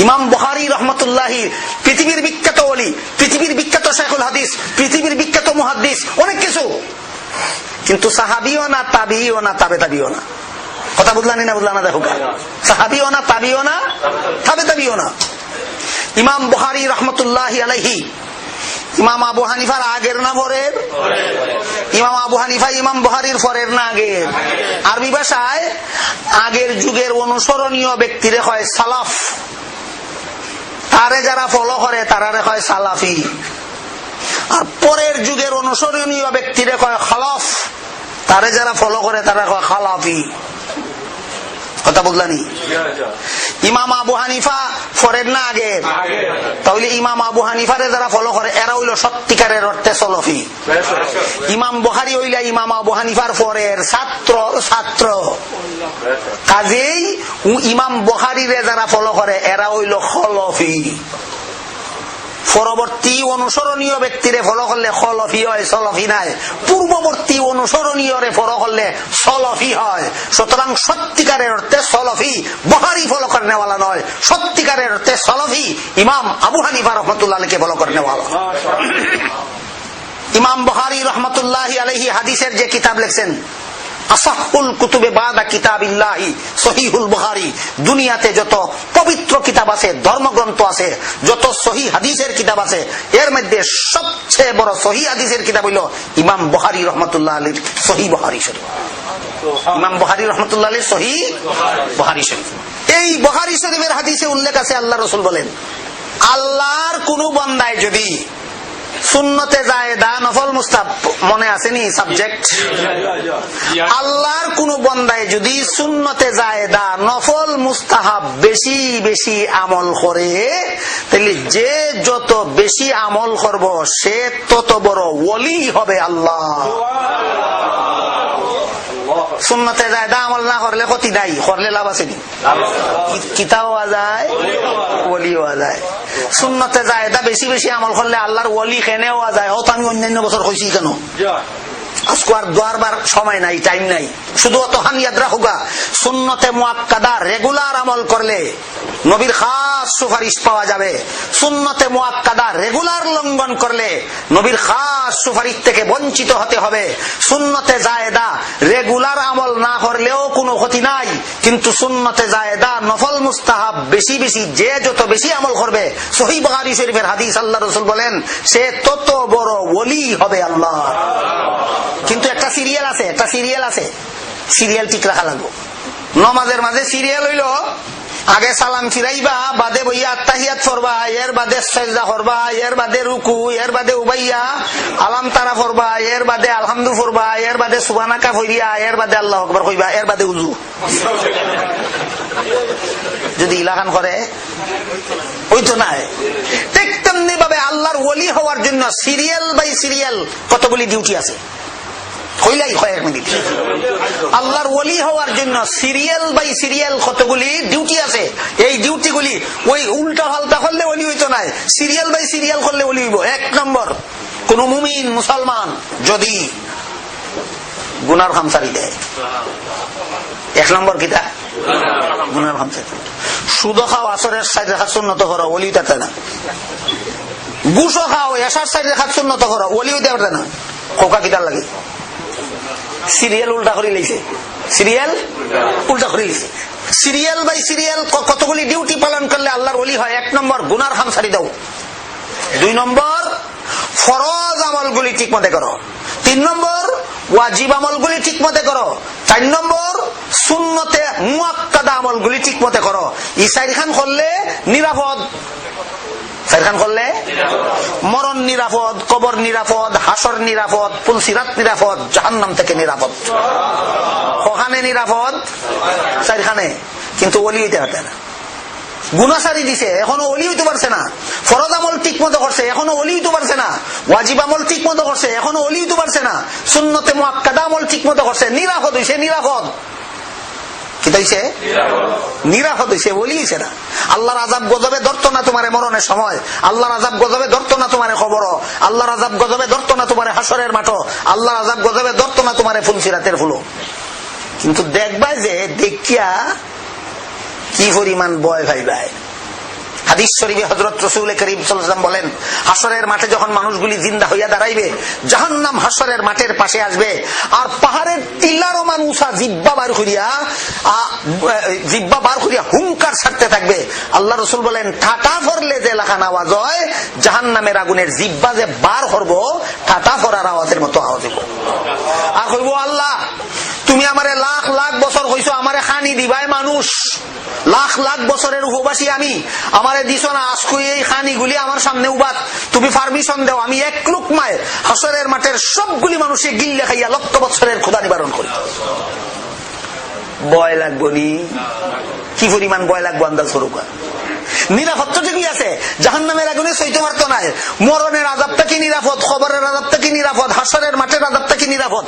ইমাম বুখারী রাহমাতুল্লাহি পৃথিবীর বিখ্যাত ওলি, পৃথিবীর বিখ্যাত শাইখুল হাদিস, পৃথিবীর বিখ্যাত মুহাদ্দিস, অনেক কিছু, কিন্তু সাহাবীও না, তাবেঈও না, তাবে তাবেঈও না। কথা বুঝলানি না? বুঝলানা? দেখো, সাহাবীও না, তাবেঈও না, তাবে তাবেঈও না। ইমাম বুখারী রাহমাতুল্লাহি আলাইহি ইমাম আবু হানিফার আগের না পরের? ইমাম আবু হানিফা ইমাম বুখারীর পরের না আগের? আরবি ভাষায় আগের যুগের অনুসরণীয় ব্যক্তিরে কয় সালাফ, তারে যারা ফলো করে তারারে কয় সালাফি। আর পরের যুগের অনুসরণীয় ব্যক্তিরে কয় খালাফ, তারে যারা ফলো করে তারা কয় খালাফি। কথা বুঝলানি? ইমাম আবু হানিফা পরের না আগের? তাহলে ইমাম আবু হানিফারে যারা ফলো করে এরা হইল সত্যিকারের অর্থে সলফি। ইমাম বুখারী হইলা ইমাম আবু হানিফার পরের ছাত্র। কাজেই ইমাম বুখারীরে যারা ফলো করে এরা হইল খলফি। পরবর্তী অনুসরণীয় ব্যক্তিরে ফলো করলে খলফি হয়, সলফি নাই। পূর্ববর্তী অনুসরণীয় ফলো করলে সলফি হয়। সুতরাং সত্যিকারের অর্থে সলফি বুখারী ফলো করনে वाला নয়, সত্যিকারের অর্থে সলফি ইমাম আবু হানিফা রাহমাতুল্লাহ আলাইহি ফলো করনে वाला। ইমাম বুখারী রাহমাতুল্লাহি আলাইহি হাদিসের যে কিতাব লিখছেন, আসাহুল কুতুবে বাদা কিতাবিল্লাহি সহিহুল বুখারী, দুনিয়াতে যত পবিত্র কিতাব আছে, ধর্মগ্রন্থ আছে, যত সহিহ হাদিসের কিতাব আছে, এর মধ্যে সবচেয়ে বড় সহিহ হাদিসের কিতাব হইল ইমাম বুখারী রাহমাতুল্লাহ আলাইহির সহিহ বুখারী শরীফ। ইমাম বুখারী রাহমাতুল্লাহ আলাইহির সহিহ বুখারী শরীফ। এই বুখারী শরীফের হাদিসে উল্লেখ আছে, আল্লাহ রাসূল বলেন, আল্লাহর কোন বান্দায় যদি সুন্নতে জায়েদা, নফল মুস্তাহাব, মনে আসেনি সাবজেক্ট? আল্লাহর কোন বান্দায় যদি সুন্নতে জায়েদা, নফল মুস্তাহাব বেশি বেশি আমল করে, তাহলে যে যত বেশি আমল করব সে তত বড় ওলি হবে আল্লাহ। সুন্নতে জায়েদা আমল না করলে ক্ষতি নাই, করলে লাভ আছে নি? কিতাও হওয়া যায়, ওলি হওয়া যায়। সুন্নতে জায়েদা বেশি বেশি আমল করলে আল্লাহর ওলি কেনে হওয়া যায়। হয়তো আমি অন্যান্য বছর কইছি কেন, আজকে আর দোয়ারবার সময় নাই, টাইম নাই। শুধু অত হান ইয়াদ রাখুগা, সুন্নতে মুআক্কাদা রেগুলার আমল করলে নবীর খাস সুপারিশ পাওয়া যাবে। সুন্নতে মুআক্কাদা রেগুলার লঙ্ঘন করলে নবীর খাস সুপারিশ থেকে বঞ্চিত হতে হবে। সুন্নতে জায়েদা রেগুলার আমল না করলেও কোনো ক্ষতি নাই, কিন্তু সুন্নতে জায়েদা নফল মুস্তাহাব বেশি বেশি যে যত বেশি আমল করবে, সহিহ বুখারী শরীফের হাদিস, আল্লাহ রাসূল বলেন সে তত বড় ওলি হবে আল্লাহ। কিন্তু একটা সিরিয়াল আছে, সিরিয়াল ঠিক রাখা লাগবে। নামাজের মাঝে সিরিয়াল হইল আগে সালাম ফিরাইবা, বাদে বইয়া আত্তাহিয়াত পড়বা, এর বাদে সাজদা করবা, এর বাদে রুকু, এর বাদে উবাইয়া আলাম তারা পড়বা, এর বাদে আলহামদু পড়বা, এর বাদে সুবহানাকা পড়িয়া, এর বাদে আল্লাহু আকবার কইবা, এর বাদে উযু। যদি ইলাকান করে ওই তো নাই। ঠিক তেমনি ভাবে আল্লাহর ওলি হওয়ার জন্য সিরিয়াল বাই সিরিয়াল কতগুলি ডিউটি আছে। হইলাই হয় 1 মিনিট। আল্লাহর ওলি হওয়ার জন্য সিরিয়াল বাই সিরিয়াল কতগুলি ডিউটি আছে। এই ডিউটিগুলি ওই উল্টা পাল্টা করলে ওলি হইতো না, সিরিয়াল বাই সিরিয়াল করলে ওলি হইব। 1 নম্বর, কোন মুমিন মুসলমান যদি গুনার খামসারি দেয়, 1 নম্বর কিতা গুনার খামসারি। সুদ খাও আসরের 4 রাকাত সুন্নত করো, ওলি হইতে না। ঘুষও খাও এশার 4 রাকাত সুন্নত করো, ওলি হইতে পারতে না। কোকা কিতার লাগে সিরিয়াল উল্টা করে লইছে, সিরিয়াল বাই সিরিয়াল কতগুলি ডিউটি পালন করলে আল্লাহর ওলি হয়। 1 নম্বর গুনার খামসারি দাও। 2 নম্বর ফরজ আমলগুলি ঠিক মতে করো। 3 নম্বর ওয়াজিব আমলগুলি ঠিক মতে করো। 4 নম্বর সুন্নতে মুআক্কাদা আমলগুলি ঠিক মতে করো। এই 4 খান করলে নিরাপদ। 4 খান করলে মরণ নিরাপদ, কবর নিরাপদ, হাসর নিরাপদ, পুলসিরাত নিরাপদ, জাহান্নাম থেকে নিরাপদ। ওখানে নিরাপদ 4 খানে, কিন্তু ওলি হইতে পারবে না। গুনাহসারি দিছে এখনো ওলি হইতে পারছে না। ফরজ আমল ঠিক মতো করছে এখনো ওলি হইতে পারছে না। ওয়াজিব আমল ঠিক মতো করছে এখনো ওলি হইতে পারছে না। সুন্নতে মুআক্কাদা আমল ঠিক মতো করছে, নিরাপদ হইছে। নিরাপদ হইছে, ওলি হইছে না। আল্লাহর আযাব গজবে ধরতো না তোমারে মরণের সময়, আল্লাহর আযাব গজবে ধরতো না তোমারে খবর, আল্লাহর আযাব গজবে ধরতো না তোমারে হাসরের মাঠ, আল্লাহর আযাব গজবে ধরতো না তোমারে ফুলসিরাতের ফুলো। কিন্তু দেখবা যে দেখিয়া কি পরিমাণ ভয় ভাইবাই। হাদিস শরীফে হযরত রাসূল করিম সাল্লাল্লাহু আলাইহি ওয়াসাল্লাম বলেন, হাসরের মাঠে যখন মানুষগুলি জিন্দা হইয়া দাঁড়াইবে, জাহান্নাম হাসরের মাঠের পাশে আসবে, আর পাহাড়ের টিলারও মানুষ জিহ্বা বার করিয়া হুঙ্কার ছাড়তে থাকবে। আল্লাহ রাসূল বলেন, ঠাটা ফরলে যে লাখান আওয়াজ হয়, জাহান্নামের আগুনের জিহ্বা যে বার করব ঠাটা ফরার আওয়াজের মতো আওয়াজ হইব। আর কইব, আল্লাহ তুমি আমারে লাখ লাখ বছর হইছো আমারে খানি দিবাই মানুষ, লাখ লাখ বছরের উপবাসী আমি, আমারে দিছো না, আজকে এই খানিগুলি আমার সামনে উবাত, তুমি পারমিশন দাও, আমি 1 লুকমায় হাসরের মাঠের সবগুলি মানুষে গিল্লে খাইয়া লক্ষ বছরের ক্ষুধা নিবারণ করি। ভয় লাগবো নি? কি পরিমাণ ভয় লাগবো আন্দাজ করুক। নিরাপদ তো ঠিকই আছে, জাহান্নামের আগুনে সইতে পারতো না। মরণের আযাবটা কি নিরাপদ, খবরের আযাবটা কি নিরাপদ, হাসরের মাঠের আযাবটা কি নিরাপদ,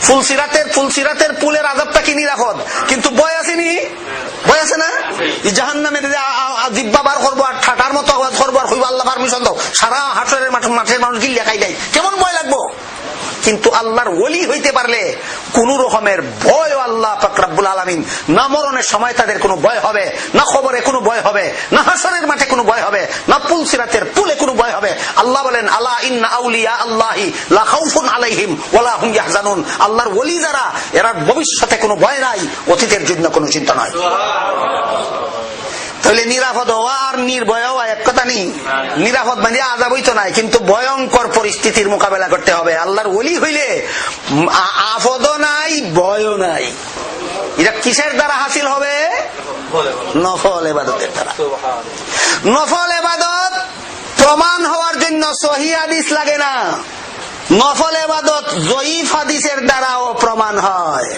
ফুলসিরাতের পুলের আযাবটা কি নিরাপদ। কিন্তু ভয় আসেনি? ভয় আছে না? জাহান্নামের জিহ্বা বার করবো আর ঠাটার মতো আওয়াজ করবো আর কইবো আল্লাহ পারমিশন দাও, সারা হাসরের মাঠের মানুষ গিল্লা খাই দেয়, কেমন ভয় লাগবো। কিন্তু আল্লাহর ওলি হইতে পারলে কোন রকমের ভয় আল্লাহ পাক রব্বুল আলামিন, না মরণের সময় তাদের কোনো ভয় হবে, না খবরে কোনো ভয় হবে, না হাসরের মাঠে কোনো ভয় হবে, না পুলসিরাতের পুলে কোনো ভয় হবে। আল্লাহ বলেন, আলা ইন্না আউলিয়া আল্লাহি লা খাউফুন আলাইহিম ওয়ালা হুম ইয়াহজানুন। আল্লাহর ওলি যারা, এরা ভবিষ্যতে কোনো ভয় নাই, অতীতের জন্য কোনো চিন্তা নাই। তাহলে নিরাপদ হওয়া আর নির্ভয় হওয়া এক কথা নেই। নিরাপদ মানে আযাব হইতো নাই, কিন্তু ভয়ঙ্কর পরিস্থিতির মোকাবেলা করতে হবে। আল্লাহর ওলি হইলে আফদও নাই, ভয়ও নাই। এটা কিসের দ্বারা হাসিল হবে? নফল ইবাদতের দ্বারা। নফল ইবাদত প্রমাণ হওয়ার জন্য সহিহ হাদিস লাগে না, নফল ইবাদত জয়ীফ হাদিসের দ্বারাও প্রমাণ হয়।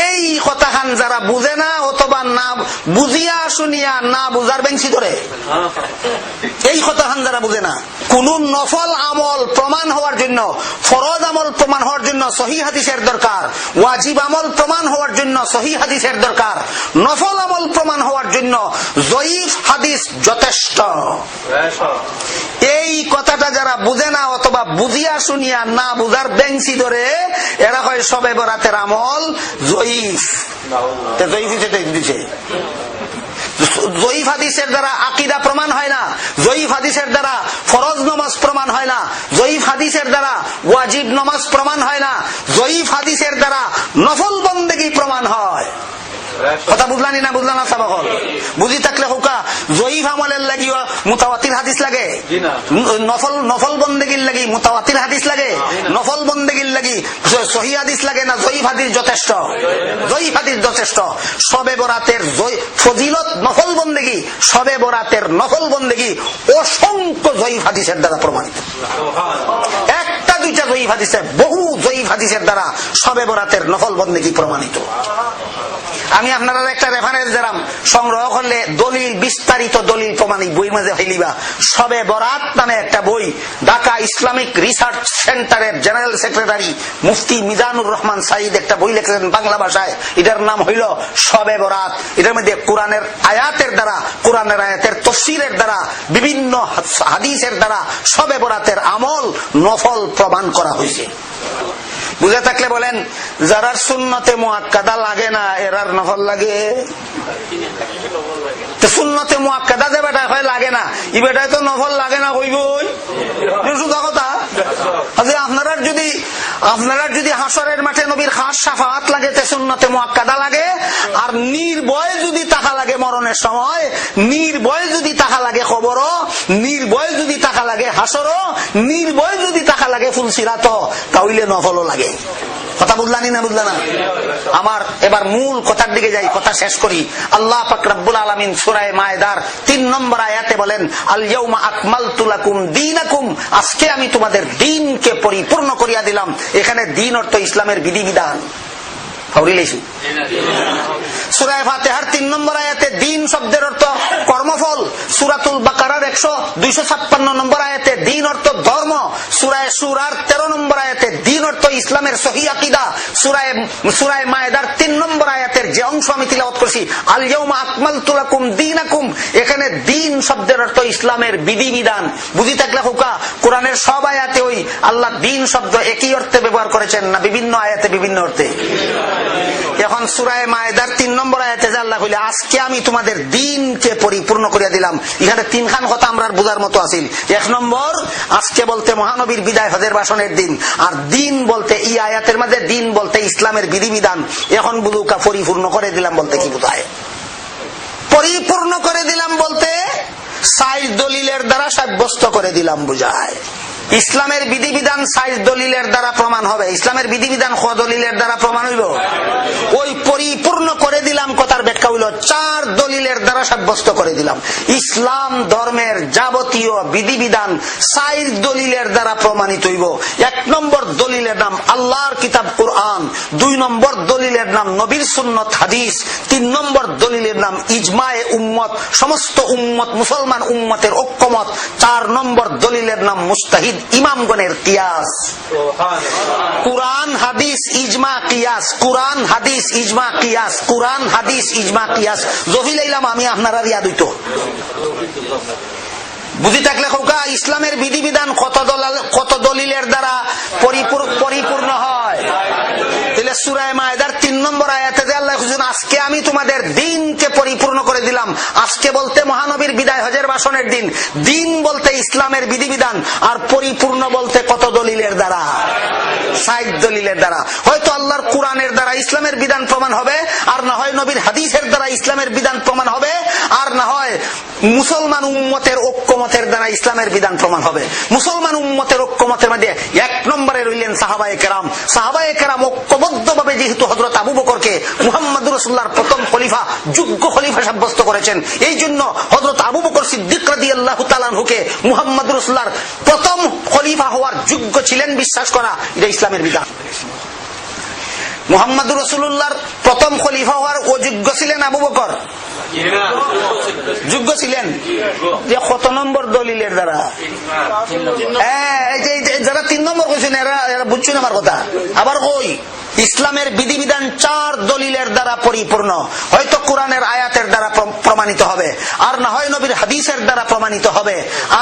এই কথাখান যারা বুঝে না, অথবা না বুঝিয়া শুনিয়া না বুঝার বেঞ্চি ধরে, এই কথাখান যারা বুঝে না, কোন নফল আমল প্রমাণ হওয়ার জন্য, ফরজ আমল প্রমাণ হওয়ার জন্য সহিহ হাদিসের দরকার, ওয়াজিব আমল প্রমাণ হওয়ার জন্য সহিহ হাদিসের দরকার, নফল আমল প্রমাণ হওয়ার জন্য জয়ীফ হাদিস যথেষ্ট। এই কথাটা যারা বুঝে না, অথবা বুঝিয়া শুনিয়া না বুঝার বেঞ্চি ধরে, এরা হয় সবে বরাতের আমল জয়ীফ। জয়ীফ দিছে জয়ীফ হাদিসের দ্বারা আকীদা প্রমাণ হয় না, জয়ীফ হাদিসের দ্বারা ফরজ নামাজ প্রমাণ হয় না, জয়ীফ হাদিসের দ্বারা ওয়াজিব নামাজ প্রমাণ হয় না, জয়ীফ হাদিসের দ্বারা নফল বন্দেগী প্রমাণ হয়। কথা বুঝলানি না বুঝলাম না সাবাক বুঝি থাকলে হোকা জয়ীফ আমলের লাগি মুতাওয়াতির হাদিস লাগে, নফল বন্দেগীর লাগি মুতাওয়াতির হাদিস লাগে, নফল বন্দেগীর লাগি সহিহ হাদিস লাগে না জয়ীফ হাদিস যথেষ্ট? জয়ীফ হাদিস যথেষ্ট। শবে বরাতের ফজিলত নফল বন্দেগী, শবে বরাতের নফল বন্দেগী অসংখ্য জয়ীফ হাদিসের দ্বারা প্রমাণিত। একটা দুইটা জয়ীফ হাদিসে, বহু জয়ীফ হাদিসের দ্বারা শবে বরাতের নফল বন্দেগী প্রমাণিত। আমি আপনারা একটা রেফারেন্স দিলাম, সংগ্রহ করলে দলিল, বিস্তারিত দলিল প্রমাণিক বই মাঝে হইলিবা। শবে বরাত নামে একটা বই, ঢাকা ইসলামিক রিসার্চ সেন্টারের জেনারেল সেক্রেটারি মুফতি মিজানুর রহমান সাইদ একটা বই লিখেছেন বাংলা ভাষায়, এটার নাম হইল শবে বরাত। এটার মধ্যে কোরআনের আয়াতের দ্বারা, কোরআনের আয়াতের তাফসীরের দ্বারা, বিভিন্ন হাদিসের দ্বারা শবে বরাতের আমল নফল প্রমাণ করা হয়েছে। বুঝে থাকলে বলেন, যারা সুন্নতে মুআক্কাদা লাগে না এরার নফল লাগে? সুন্নতে মুআক্কাদা যে বেটায় হয় লাগে না, ই বেটায় তো নফল লাগে না কইবই। সুদা কথা। আপনারা যদি হাসরের মাঠে নবীর খাস শাফাআত লাগে তে সুন্নতে মুআক্কাদা লাগে, আর নির্ভয় যদি তাহা লাগে মরণের সময়, নির্ভয় যদি তাহা লাগে খবরও, নির্ভয় যদি তাহা লাগে হাসরও, নির্ভয় যদি তাহা লাগে ফুলসিরাত, তাহলে নফলও লাগে। কথা বুঝলানি না বুঝলা না? আমার এবার মূল কথার দিকে যাই, কথা শেষ করি। আল্লাহ পাক রব্বুল আলামিন সূরা মায়েদার 3 নম্বর আয়াতে বলেন, আল ইয়াউমা আকমালতু লাকুম দীনাকুম, আজকে আমি তোমাদের দ্বীনকে পরিপূর্ণ করিয়া দিলাম। এখানে দ্বীন অর্থ ইসলামের বিধিবিধান। সূরা ফাতিহার 3 নম্বর আয়াতে দ্বীন শব্দের অর্থ কর্মফল। সূরাতুল বাকারার 256 নম্বর আয়াতে দ্বীন অর্থ ধর্ম। সূরা সূরার 13 নম্বর আয়াতে দ্বীন অর্থ ইসলামের সহিহ আকীদা। সূরা মায়েদার 3 নম্বর আয়াতের যে অংশ আমি তিলাওয়াত করছি, আল ইয়াউমা আকমালতু লাকুম দীনাকুম, এখানে দ্বীন শব্দের অর্থ ইসলামের বিধিবিধান। বুঝি থাকলে হুকা কোরআনের সব আয়াতে ওই আল্লাহ দ্বীন শব্দ একই অর্থে ব্যবহার করেছেন না বিভিন্ন আয়াতে বিভিন্ন অর্থে? এখন সূরা মায়েদার 3 নম্বর আয়াতে যে আল্লাহ কইলে আজকে আমি তোমাদের দ্বীনকে পরিপূর্ণ করিয়া দিলাম, এখানে 3 খান কথা আমরা বুঝার মতো আছিল। 1 নম্বর, আজকে বলতে মহানবীর বিদায় হজের ভাষণের দিন, আর দ্বীন বলতে এই আয়াতের মধ্যে দ্বীন বলতে ইসলামের বিধিবিধান। এখন বুঝুকা পরিপূর্ণ করে দিলাম বলতে কি বোঝায়? পরিপূর্ণ করে দিলাম বলতে 6 দলিলের দ্বারা সাব্যস্ত করে দিলাম বুঝায়। ইসলামের বিধিবিধান 6 দলিলের দ্বারা প্রমাণ হবে। ইসলামের বিধিবিধান ক দলিলের দ্বারা প্রমাণ হইল? ওই পরিপূর্ণ করে দিলাম কথার ব্যাখ্যা হইল 4 দলিলের দ্বারা সাব্যস্ত করে দিলাম। ইসলাম ধর্মের যাবতীয় বিধিবিধান 4 দলিলের দ্বারা প্রমাণিত হইব। 1 নম্বর দলিলের নাম আল্লাহর কিতাব কুরআন, 2 নম্বর দলিলের নাম নবীর সুন্নত হাদিস, 3 নম্বর দলিলের নাম ইজমায়ে উম্মত, সমস্ত উম্মত মুসলমান উম্মতের ঐক্যমত, 4 নম্বর দলিলের নাম মুস্তাহিদ ইমামগণের কিয়াস। কুরআন হাদিস ইজমা কিয়াস, কুরআন হাদিস ইজমা কিয়াস, কুরআন হাদিস ইজমা কিয়াস। জহিলাইলাম আমি আপনারা রিয়া দুইত বুঝি থাকলে খোকা ইসলামের বিধিবিধান কত দলিলের দ্বারা পরিপূর্ণ হয়? তাহলে সূরা মায়েদার 3 নম্বর আয়াতে যে আল্লাহ খুঁজছেন আজকে আমি তোমাদের দ্বীনকে পরিপূর্ণ করে দিলাম। আজকে বলতে মহানবীর বিদায় হজের ভাষণের দিন, দ্বীন বলতে ইসলামের বিধিবিধান, আর পরিপূর্ণ বলতে কত দলিলের দ্বারা? 6 দলিলের দ্বারা। হয়তো আল্লাহর কোরআনের দ্বারা ইসলামের বিধান প্রমাণ হবে, আর না হয় নবীর হাদিসের দ্বারা ইসলামের বিধান প্রমাণ হবে, আর না হয় মুসলমান উম্মতের ঐক্যমতের দ্বারা ইসলামের বিধান প্রমাণ হবে। মুসলমান উম্মতের ঐক্যমতের মধ্যে 1 নম্বরে রইলেন সাহাবায়ে কেরাম। সাহাবায়ে কেরাম ঐক্যবদ্ধভাবে যেহেতু হযরত আবু বকরকে মুহাম্মদুর রাসূলুল্লাহর প্রথম খলিফা, যোগ্য খলিফা সাব্যস্ত করেছেন, এই জন্য হযরত আবু বকর সিদ্দিক রাদিয়াল্লাহু তাআলা আনহুকে মুহাম্মদুর রাসূলুল্লাহর প্রথম খলিফা হওয়ার যোগ্য ছিলেন বিশ্বাস করা, এটা ইসলামের বিধান। মুহাম্মদুর রাসূলুল্লাহর প্রথম খলিফা হওয়ার অযোগ্য ছিলেন আবু বকর? যোগ্য ছিলেন। যে কত নম্বর দলিলের দ্বারা? যারা 3 নম্বর কইছেন এরা বুঝছেন আমার কথা। আবার কই ইসলামের বিধিবিধান 4 দলিলের দ্বারা পরিপূর্ণ। হয়তো কোরআনের আয়াতের দ্বারা প্রমাণিত হবে, আর না হয় নবীর হাদিসের দ্বারা প্রমাণিত হবে,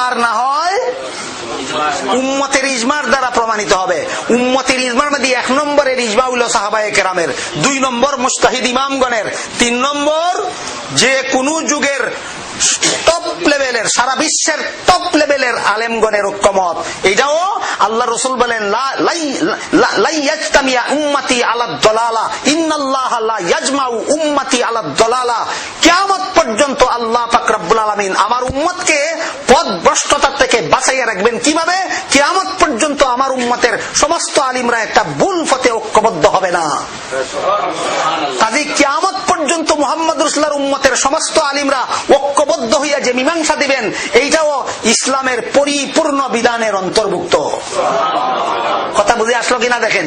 আর না হয় উম্মতের ইজমার দ্বারা প্রমাণিত হবে। উম্মতের ইজমার মধ্যে 1 নম্বরের ইজমা হলো সাহাবায়ে কেরামের, 2 নম্বর মুজতাহিদ ইমামগণের, 3 নম্বর যে কোন যুগের টপ লেভেলের, সারা বিশ্বের টপ লেভেলের আলেমগণের ঐক্যমত। এটাও আল্লাহ রাসূল বলেন লা ইয়াজতামিয়া উম্মতি আলা দালালা ইন্নাল্লাহা লা ইয়াজমাউ উম্মতি আলা দালালা। কিয়ামত পর্যন্ত আল্লাহ পাক রব্বুল আলামিন আমার উম্মতকে পথভ্রষ্টতা থেকে বাঁচাইয়া রাখবেন। কিভাবে? কিয়ামত পর্যন্ত আমার উম্মতের সমস্ত আলিমরা একটা ভুল পথে ঐক্যবদ্ধ হবে না। কাজে কিয়ামত পর্যন্ত মুহাম্মদ রাসূলুল্লাহর উম্মতের সমস্ত আলিমরা ঐক্যবদ্ধ হইয়া যে মীমাংসা দিবেন, এইটাও ইসলামের পরিপূর্ণ বিধানের অন্তর্ভুক্ত। কথা বুঝে আসলো কিনা দেখেন।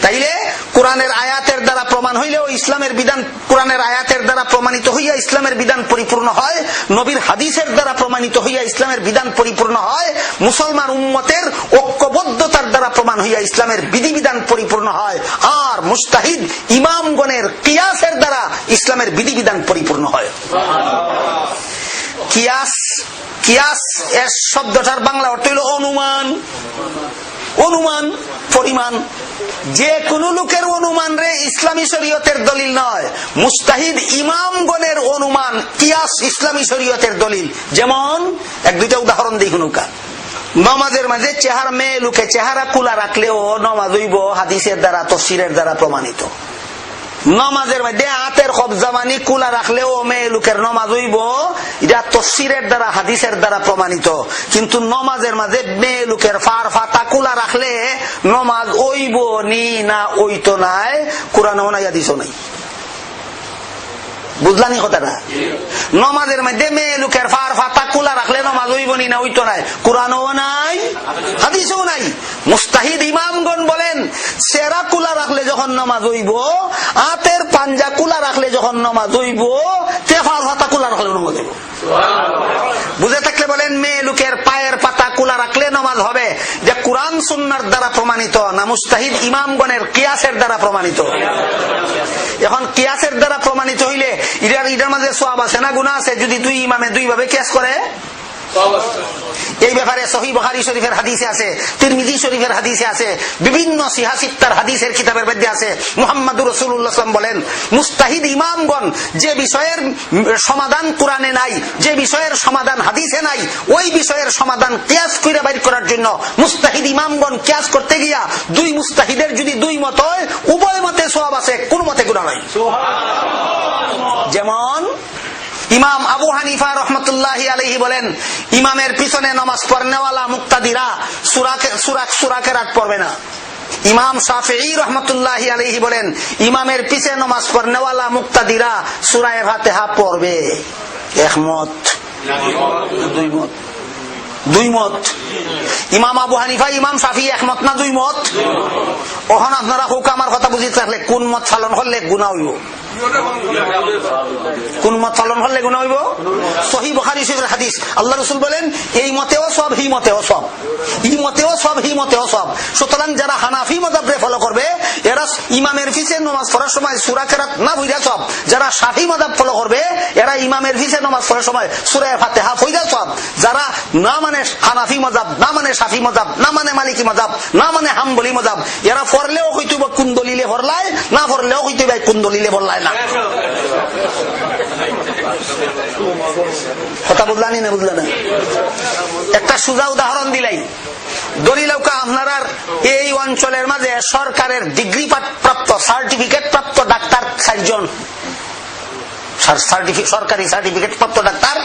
তাইলে কোরআনের আয়াতের দ্বারা প্রমাণ হইলেও ইসলামের বিধান, কোরআনের আয়াতের দ্বারা প্রমাণিত হইয়া ইসলামের বিধান পরিপূর্ণ হয়, নবীর হাদিসের দ্বারা প্রমাণিত হইয়া ইসলামের বিধান পরিপূর্ণ হয়, মুসলমান উম্মতের ঐক্যবদ্ধতার দ্বারা প্রমাণ হইয়া ইসলামের বিধিবিধান পরিপূর্ণ হয়, আর মুজতাহিদ ইমামগণের কিয়াসের দ্বারা ইসলামের বিধিবিধান পরিপূর্ণ হয়। কিয়াস, কিয়াস এর শব্দটার বাংলা অর্থ হইল অনুমান। অনুমান, পরিমাণ। যে কোন লোকের অনুমান রে ইসলামী শরীয়তের দলিল নয়, মুজতাহিদ ইমামগণের অনুমান কিয়াস ইসলামী শরীয়তের দলিল। যেমন 1-2টা উদাহরণ দিই। নৌকা নমাজের মাঝে চেহারা, মেয়ে লোকে চেহারা কুলা রাখলেও নমাজ হইব হাদিসের দ্বারা, তাফসীরের দ্বারা প্রমাণিত। নমাজের মধ্যে হাতের কবজামানি কুলা রাখলেও মেয়ে লোকের নমাজ হইব, এটা তাফসীরের দ্বারা, হাদিসের দ্বারা প্রমাণিত। কিন্তু নমাজের মাঝে মেয়ে লোকের ফার ফাতা কুলা রাখলে নমাজ হইব নি না ওইতো নাই, কোরআনও নাই হাদিসও নাই। বুঝলানি কথাটা? নমাজের মধ্যে মেয়ে লোকের ফার ফাতা কুলা রাখলে নমাজ হইব নি না ওইতো নাই, কোরআনও নাই হাদিসও নাই। মুজতাহিদ ইমামগণ বলেন সেরা কুলা রাখলে যখন নামাজ হইব, হাতের পাঞ্জা কুলা রাখলে যখন নামাজ হইব, তেফার পাতা কুলা রাখলে নামাজ হইব। বুঝে থাকলে বলেন মেয়ে লোকের পায়ের পাতা কুলা রাখলে নামাজ হবে। যে কোরআন সুন্নাহর দ্বারা প্রমাণিত না মুজতাহিদ ইমামগণের কিয়াসের দ্বারা প্রমাণিত? এখন কিয়াসের দ্বারা প্রমাণিত হইলে এটার মাঝে সওয়াব আছে না গুনাহ আছে? যদি দুই ইমামে দুই ভাবে কিয়াস করে, এই ব্যাপারে সহিহ বুখারী শরীফের হাদিসে আছে, তিরমিজি শরীফের হাদিসে আছে, বিভিন্ন সিহাসিত্তার হাদিসের কিতাবের মধ্যে আছে। মুহাম্মদুর রাসূলুল্লাহ সাল্লাল্লাহু আলাইহি ওয়াসাল্লাম বলেন মুস্তাহিদ ইমামগণ যে বিষয়ের সমাধান কোরআনে নাই, যে বিষয়ের সমাধান হাদিসে নাই, ওই বিষয়ের সমাধান কিয়াস করে বাইর করার জন্য মুস্তাহিদ ইমামগণ কিয়াস করতে গিয়া দুই মুস্তাহিদের যদি দুই মত হয়, উভয় মতে সওয়াব আছে, কোন মতে গুনাহ নাই। যেমন ইমাম আবু হানিফা রহমতুল্লাহি আলাইহি বলেন ইমামের পিছনে নামাজ পড়নেওয়ালা মুক্তাদিরা সূরা কেরাত পড়বে না। ইমাম শাফিঈ রহমতুল্লাহি আলাইহি বলেন ইমামের পিছে নামাজ পড়নেওয়ালা মুক্তাদিরা সূরা ফাতিহা পড়বে। একমত? দুই মত? দুই মত। ইমাম আবু হানিফা, ইমাম শাফিঈ একমত না দুই মত? ওখানে আপনারা হোক আমার কথা বুঝিতে থাকলে কোন মত পালন করলে গুনাহ হইব? কোন মত পালন করলে গুনাহ হইব? সহিহ বুখারী শরীফের হাদিস, আল্লাহ রাসূল বলেন এই মতেও সব, হি মতেও সব, ই মতেও সব, হি মতেও সব। সুতরাং যারা হানাফি মাযহাবরে ফলো করবে এরা ইমামের পিছে নামাজ পড়ার সময় সূরা কেরাত না বুঝা সব। যারা শাফি মাযহাব ফলো করবে এরা ইমামের পিছে নামাজ পড়ার সময় সূরা ফাতিহা পড়া সব। যারা না মানে হানাফি মাযহাব, না মানে শাফি মাযহাব, না মানে মালিকি মাযহাব, না মানে হাম্বলি মাযহাব, এরা পড়লেও হইতো কোন দলিলে পড়লায়, না পড়লেও হইতো ভাই কোন দলিলে পড়লায় না। কথা বুঝলানি না? বুঝলেন? একটা সোজা উদাহরণ দিলাই। দলিলকা আপনার এই অঞ্চলের মাঝে সরকারের ডিগ্রি প্রাপ্ত, সার্টিফিকেট প্রাপ্ত ডাক্তার 4 জন, সরকারি সার্টিফিকেট প্রাপ্ত ডাক্তার।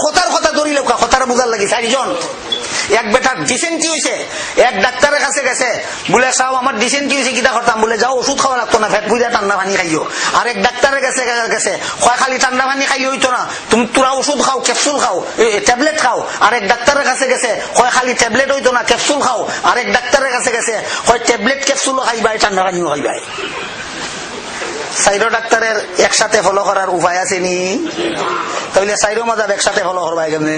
কথার কথা দলিলকা, কথার বুঝার লাগে 4 জন। এক বেটার ডিসেন্ট্রি হয়েছে, এক ডাক্তারের কাছে গেছে, বলে সাহেব আমার ডিসেন্ট্রি হয়েছে, কিটা করতাম? বলে যাও ওষুধ খাওয়া লাগতো না, ফেট বুঝা ঠান্ডা পানি খাইও। আর এক ডাক্তারের কাছে কয় খালি ঠান্ডা পানি খাইও হইতো না, তুমি তোরা ওষুধ খাও, ক্যাপসুল খাও, ট্যাবলেট খাও। আর এক ডাক্তারের কাছে গেছে, কয় খালি ট্যাবলেট হইতো না, ক্যাপসুল খাও। আর এক ডাক্তারের কাছে গেছে, কয় ট্যাবলেট ক্যাপসুলও খাইবাই, ঠান্ডা পানিও খাইবাই। 4 ডাক্তারের একসাথে ফলো করার উপায় আছে নি? তাহলে 4 মাযহাব একসাথে ফলো করবা কেমনে?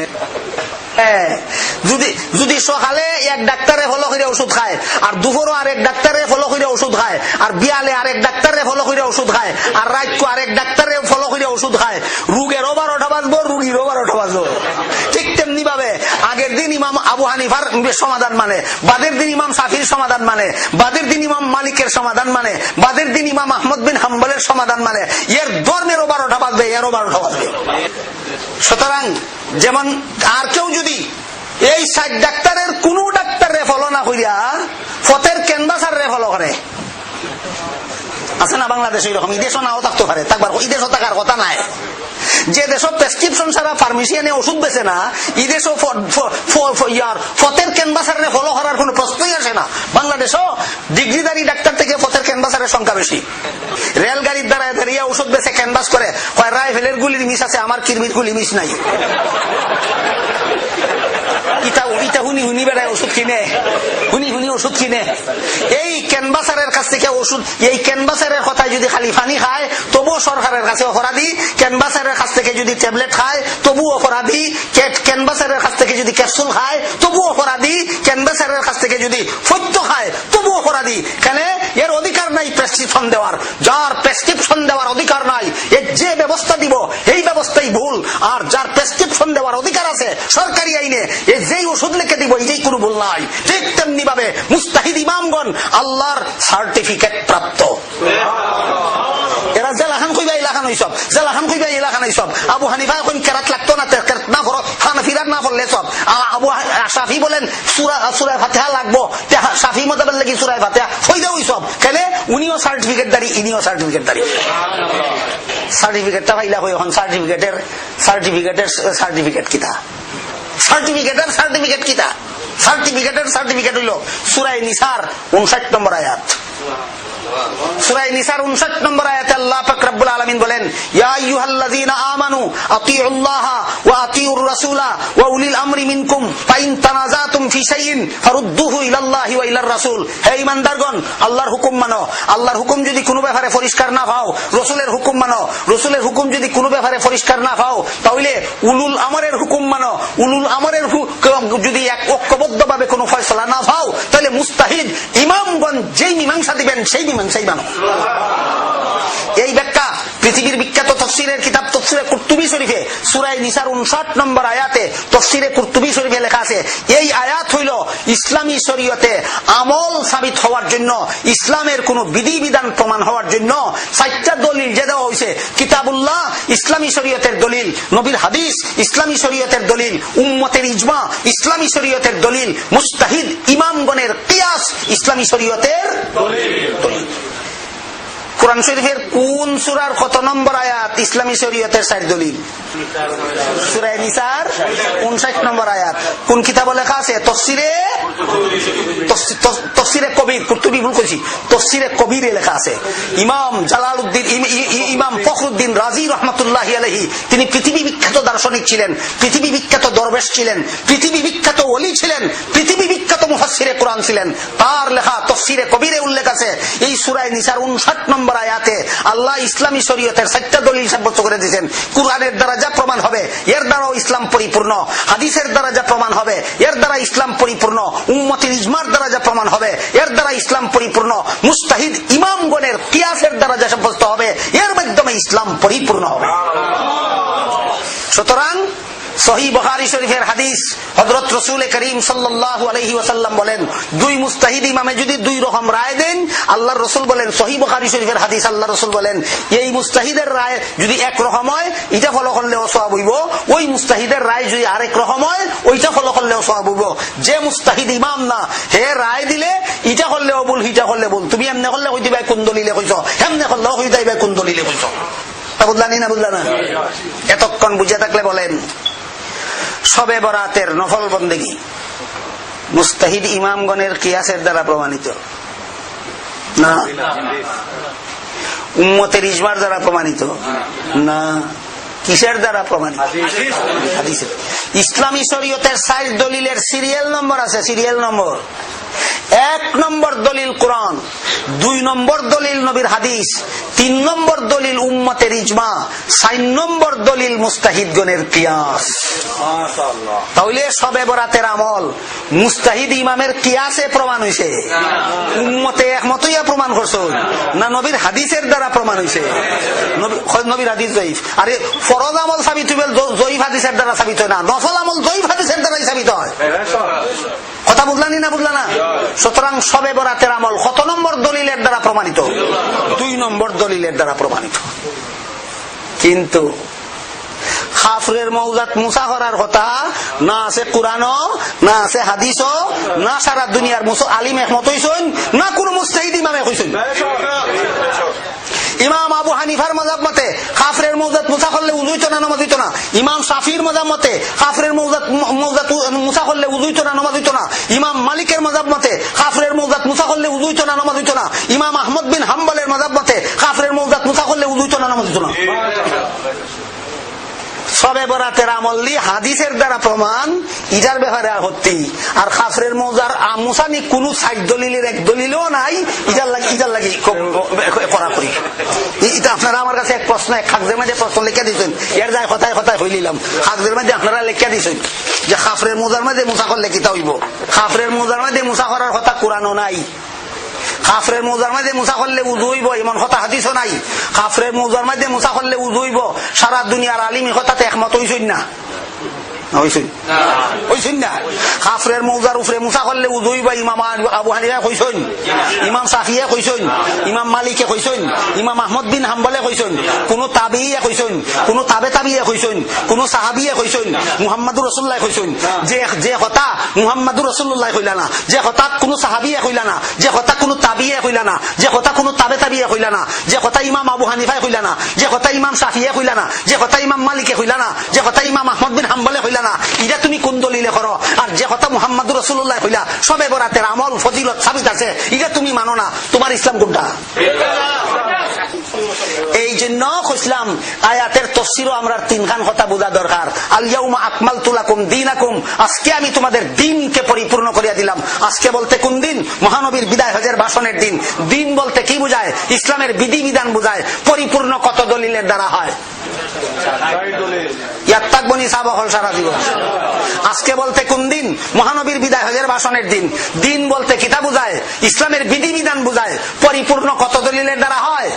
যদি সকালে এক ডাক্তারে ফলো করে ওষুধ খায়, আর দুপুরও আরেক ডাক্তারে ফলো করে ওষুধ খায়, আর বিয়ালে আরেক ডাক্তারে ফলো করে ওষুধ খায়, আর রাতকে আরেক ডাক্তারে ফলো করে ওষুধ খায়, রোগেরও 12টা বাজবো, রুগীরও 12টা বাজবো। ঠিক তেমনি ভাবে আগের দিন ইমাম ইমাম আবু হানিফার সমাধান মানে, বাদের দিন ইমাম শাফির সমাধান মানে, বাদের দিন ইমাম মালিকের সমাধান মানে, বাদের দিন ইমাম আহমদ বিন হাম্বলের সমাধান মানে, এর ধর্মেরও 12টা বাজবে, এরও 12টা বাজবে। সুতরাং যেমন আর কেউ যদি এই 60 ডাক্তারের কোন ডাক্তারে ফলো না করিয়া ফতের ক্যানভাসার রে ফলো করে, আছে না বাংলাদেশ এরকম, এই দেশও নাও থাকতে পারে, থাকবার এই দেশও থাকার কথা নাই। যে দেশ প্রেসক্রিপশন ছাড়া ফার্মেসিয়ানে ওষুধ বেছে না, এই দেশও ফতের ক্যানভাসারে ফলো করার কোন প্রশ্নই আসে না। বাংলাদেশও ডিগ্রিধারী ডাক্তার থেকে ফতের ক্যানভাসারের সংখ্যা বেশি। রেলগাড়ির দ্বারা দাঁড়িয়ে ওষুধ বেছে ক্যানভাস করে, রাইফেলের গুলির মিস আছে, আমার কিরমির গুলি মিস নাই। হুনি বেড়ায় ওষুধ কিনে, হুনি ওষুধ কিনে। এই ক্যানভাসারের কাছ থেকে ওষুধ, এই ক্যানভাসারের কথায় যদি খালি পানি খায় তবুও সরকারের কাছে অপরাধী, ক্যানভাসারের কাছ থেকে যদি ট্যাবলেট খায় তবুও অপরাধী, ক্যানভাসারের কাছ থেকে যদি ক্যাপসুল খায় তবুও অপরাধী, ক্যানভাসারের কাছ থেকে যদি ফৈত্য খায় তবুও অপরাধী। কেন? এর অধিকার নাই প্রেসক্রিপশন দেওয়ার। যার প্রেসক্রিপশন দেওয়ার অধিকার নাই, এর যে ব্যবস্থা দিব এই ব্যবস্থাই ভুল। আর যার প্রেসক্রিপশন দেওয়ার অধিকার আছে সরকারি আইনে, এ যেই ওষুধ লিখে দিব এই কোনো ভুল নাই। ঠিক তেমনি ভাবে মুস্তাহিদ ইমামগণ আল্লাহর সার্টিফিকেট প্রাপ্ত। এরা জেলাখান কইবা এলাকান হইসব, জেলাখান কইবা এলাকান হইসব। আবু হানিফা এখন কেরাত লাগতো না, কেরাত না পড়ো, হানাফিরা না পড়লে সব। আবু শাফি বলেন সূরা ফাতিহা লাগবো, শাফি মতবাদ লাগি সূরা ফাতিহা হই দাও সব। কেন? উনিও সার্টিফিকেট দাঁড়ি, ইনিও সার্টিফিকেট দাঁড়ি। সার্টিফিকেটটা পাইলা কই এখন? সার্টিফিকেটের সার্টিফিকেট কিতা? সার্টিফিকেটের সার্টিফিকেট কিতা? সার্টিফিকেটের সার্টিফিকেট হইল সূরা নিসার 59 নম্বর আয়াত। সূরা নিসার 59 নম্বর আয়াতে আল্লাহ পাক রব্বুল আলামিন বলেন, ইয়া আইয়ুহাল্লাযীনা আমানু আতিউল্লাহা ওয়া আতিউর রাসূলা ওয়া উলিল আমরি মিনকুম ফাইন তানাযাতুম ফি শাইইন ফারুদ্দুহু ইলাল্লাহি ওয়া ইলার রাসূল। হে ঈমানদারগণ, আল্লাহর হুকুম মানো। আল্লাহর হুকুম যদি কোনো ব্যাপারে পরিষ্কার না পাও, রাসূলের হুকুম মানো। রাসূলের হুকুম যদি কোনো ব্যাপারে পরিষ্কার না পাও, তাহলে উলুল আমরের হুকুম মানো। উলুল আমরের যদি এক ঐক্যবদ্ধভাবে কোনো ফয়সালা না পাও, তাহলে মুস্তাহিদ ইমামগণ যেই মীমাংসা দিবেন সেই মীমাংসাই মানো। এই ব্যাখ্যা পৃথিবীর বিখ্যাত তাফসীরের কিতাব তাফসীরে কুরতুবী শরীফে সূরা নিসার 59 নম্বর আয়াতে তাফসীরে কুরতুবী শরীফে লেখা আছে, এই আয়াত হইল ইসলামী শরীয়তে আমল সাবিত হওয়ার জন্য, ইসলামের কোন বিধিবিধান প্রমাণ হওয়ার জন্য 4টা দলিল যে দেওয়া হয়েছে। কিতাবুল্লাহ ইসলামী শরীয়তের দলিল, নবীর হাদিস ইসলামী শরীয়তের দলিল, উম্মতের ইজমা ইসলামী শরীয়তের দলিল, মুস্তাহিদ ইমামগণের কিয়াস ইসলামী শরীয়তের দলিল। কোরআন শরীফের কোন সূরার কত নম্বর আয়াত ইসলামী শরীয়তের 4 দলিল? সূরা নিসার 59 নম্বর আয়াত। কোন কিতাবে লেখা আছে? তাফসীরে কবির। কুরতুবী ভুল কইছি, তাফসীরে কবিরে লেখা আছে। ইমাম জালালউদ্দিন ইমাম ফখরুদ্দিন রাজি রাহমাতুল্লাহি আলাইহি, তিনি পৃথিবী বিখ্যাত দার্শনিক ছিলেন, পৃথিবী বিখ্যাত দরবেশ ছিলেন, পৃথিবী বিখ্যাত ওলি ছিলেন, পৃথিবী বিখ্যাত মুফাসসিরে কোরআন ছিলেন। তার লেখা তাফসীরে কবিরে উল্লেখ আছে, এই সূরা নিসার 59 নম্বর আয়াতে আল্লাহ ইসলামী শরীয়তের 4টা দলিল সাব্যস্ত করে দিয়েছেন। কুরআনের দ্বারা যা প্রমাণ হবে এর দ্বারাও ইসলাম পরিপূর্ণ, হাদিসের দ্বারা যা প্রমাণ হবে এর দ্বারা ইসলাম পরিপূর্ণ, উম্মতের ইজমার দ্বারা যা প্রমাণ হবে এর দ্বারা ইসলাম পরিপূর্ণ, মুস্তাহিদ ইমামগণের কিয়াসের দ্বারা যা সাব্যস্ত হবে এর মাধ্যমে ইসলাম পরিপূর্ণ হবে। সুতরাং সহিহ বুখারী শরীফের হাদিস, হযরত রাসূল করিম সাল্লাল্লাহু আলাইহি ওয়াসাল্লাম বলেন, দুই মুস্তাহিদ ইমামে যদি দুই রকম রায় দেন, আল্লাহর রাসূল বলেন, সহিহ বুখারী শরীফের হাদিস, আল্লাহর রাসূল বলেন, এই মুস্তাহিদের রায় যদি এক রকম হয় এটা ফলো করলেও সওয়াব হইব, ওই মুস্তাহিদের রায় যদি আরেক রকম হয় ওইটা ফলো করলেও সওয়াব হইব। যে মুস্তাহিদ ইমাম না, হে রায় দিলে এটা করলেও ভুল, হিটা করলে ভুল। তুমি এমনি করলে কই দিবা কোন দলিলে কইছো, এমনি করলেও কই দিবা কোন দলিলে কইছো। তা বুঝলানি না? বুঝলা না? এতক্ষণ বুঝে থাকলে বলেন, শবে বরাতের নফল বন্দেগী মুস্তাহিদ ইমামগণের কিয়াসের দ্বারা প্রমাণিত না, উম্মতের ইজমার দ্বারা প্রমাণিত না, কিসের দ্বারা প্রমাণিত? হাদিসের। ইসলামী শরীয়তের 4 দলিলের সিরিয়াল নম্বর আছে, সিরিয়াল নম্বর। এক নম্বর দলিল কোরআন, 2 নম্বর দলিল নবীর হাদিস, 3 নম্বর দলিল উম্মতের ইজমা, 4 নম্বর দলিল মুস্তাহিদগণের কিয়াস। তাহলে সবে বরাতের আমল মুস্তাহিদ ইমামের কিয়াসে প্রমাণ হইছে, উম্মতে একমতইয়া প্রমাণ করছে না নবীর হাদিসের দ্বারা প্রমাণ হইছে? নবীর হাদিস জয়ীফ। আরে ফরজ আমল সাবিত হইবে জয়ীফ হাদিসের দ্বারা সাবিত হয় না, নফল আমল জয়ীফ হাদিসের দ্বারাই সাবিত হয়। কথা বুঝলানি না বুঝলা না? সুতরাং সবে বরাতের আমল কত নম্বর দলিলের দ্বারা প্রমাণিত? 2 নম্বর দলিলের দ্বারা প্রমাণিত। কিন্তু কাফরের মৌজাত মুসা করার কথা না আছে কোরআনও, না আছে হাদিসও, না সারা দুনিয়ার আলিম একমত হইছেন, না কোন মুস্তাহিদ ইমাম হইছেন। ইমাম আবু হানিফার মাযহাব মতে কাফরের মৌজাত মুসা করলে উযু হইতো না, নামাজ হইতো না। ইমাম শাফির মাযহাব মতে কাফরের মৌজাত মুসা করলে উযু হইতো না, নামাজ হইতো না। ইমাম মালিকের মাযহাব মতে কাফরের মৌজাত মুসা করলে উযু হইতো না, নামাজ হইতো না। ইমাম আহমদ বিন হাম্বলের মাযহাব মতে কাফরের মৌজাত মুসা করলে উযু হইতো না, নামাজ হইতো না। সবে বরাতের আমল দিয়ে হাদিসের দ্বারা প্রমাণ, ইজার ব্যাপারে আপত্তি। আর কাফরের মৌজার মুসানি কোন 60 দলিলের এক দলিলও নাই, ইজার লাগি করা করি। এটা আপনারা আমার কাছে এক প্রশ্ন, এক কাগজের মধ্যে প্রশ্ন লিখে দিচ্ছেন, এর যায় কথায় কথায় হইলিলাম। কাগজের মধ্যে আপনারা লিখে দিচ্ছেন যে কাফরের মৌজার মধ্যে মুসা করলে কিতা হইব। কাফরের মৌজার মধ্যে মুসা করার কথা কোরআনও নাই। কাফরের মৌজার মধ্যে মুসা করলে উযু হইব এমন কথা হাদিসও নাই। কাফরের মৌজার মধ্যে মুসা করলে উযু হইব সারা দুনিয়ার আলিম কথাতে একমত হইছেন না, কাফরের মৌজার উপরে মুসা করলে উযু হইব ইমাম আবু হানিফা কইছেন, ইমাম শাফিঈ কইছেন, ইমাম মালিকে কইছেন, ইমাম আহমদ বিন হাম্বলে কইছেন, কোন তাবিঈ কইছেন, কোন তাবিঈ কইছেন, কোন সাহাবী কইছেন, মুহাম্মদুর রাসূলুল্লাহ কইছেন। যে কথা মুহাম্মদুর রাসূলুল্লাহ কইলা না, যে কথা কোন সাহাবী কইলা না, যে কথা কোন তাবিঈ কইলা না, যে কথা কোন তাবিঈ কইলা না, যে কথা ইমাম আবু হানিফা কইলা না, যে কথা ইমাম শাফিঈ কইলা না, যে কথা ইমাম মালিকে কইলা না, যে কথা ইমাম আহমদ বিন হাম্বলে কইলা না, এটা তুমি কোন দলিলে করো? আর যে কথা মুহাম্মদুর রাসূলুল্লাহ কইলা সবে বরাতের আমল ফজিলত সাবিত আছে, এটা তুমি মানো না, তোমার ইসলাম কোনটা? এই জন্য কইলাম আয়াতের তাফসীরও আমরা 3 খান কথা বোঝা দরকার। আল ইয়াউমা আকমালতু লাকুম দীনাকুম, আজকে আমি তোমাদের দ্বীনকে পরিপূর্ণ করিয়া দিলাম। আজকে বলতে কোন দিন? মহানবীর বিদায় হজের ভাষণের দিন। দিন বলতে কি বোঝায়? ইসলামের বিধিবিধান বোঝায়। পরিপূর্ণ কত দলিলের দ্বারা হয়? সারা জীবন। আজকে বলতে কোন দিন? মহানবীর বিদায় হজের ভাষণের দিন। দিন বলতে কিতা বুঝায়? ইসলামের বিধিবিধান বুঝায়। পরিপূর্ণ কত দলিলের দ্বারা হয়?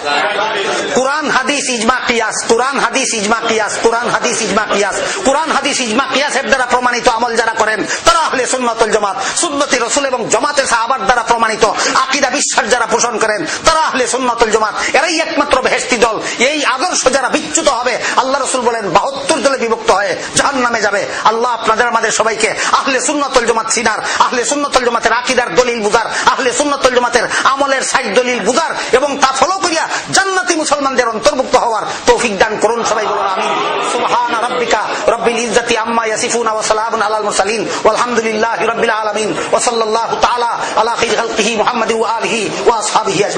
কুরআন হাদিস ইজমা কিয়াস, কুরআন হাদিস ইজমা কিয়াস, কুরআন হাদিস ইজমা কিয়াস। কুরআন হাদিস ইজমা কিয়াসের দ্বারা প্রমাণিত আমল যারা করেন তারা আহলে সুন্নাত ওয়াল জামাত। সুন্নতে রাসূল এবং জামাতে সাহাবার দ্বারা প্রমাণিত আকীদা বিশ্বাস যারা পোষণ করেন তারা আহলে সুন্নাত ওয়াল জামাত। এরাই একমাত্র বেহেশতি দল। এই আদর্শ যারা বিচ্যুত হবে, আল্লাহ রাসূল বলেন 72 দলে বিভক্ত হয়ে জাহান্নামে যাবে। আল্লাহ আপনাদের আমাদের সবাইকে আহলে সুন্নাত ওয়াল জামাত চিনার, আহলে সুন্নাত ওয়াল জামাতের আকীদার দলিল বুঝার, আহলে সুন্নাত ওয়াল জামাতের আমলের 60 দলিল বুঝার এবং তা ফলো করিয়া জান্নাতি মুসলমানদের অন্তর্ভুক্ত হওয়ার তৌফিক দান করুন। সবাই বলুন আমিন। সুবহানা রাব্বিকা রব্বিল ইজ্জাতি আম্মা ইয়াসিফুন ওয়া সালামুন আলাল মুরসালিন ওয়ালহামদুলিল্লাহি রাব্বিল আলামিন ওয়া সাল্লাল্লাহু তাআলা আলা খাইরি খালকিহি মুহাম্মাদিন ওয়া আলিহি ওয়া আসহাবিহি আজমাইন।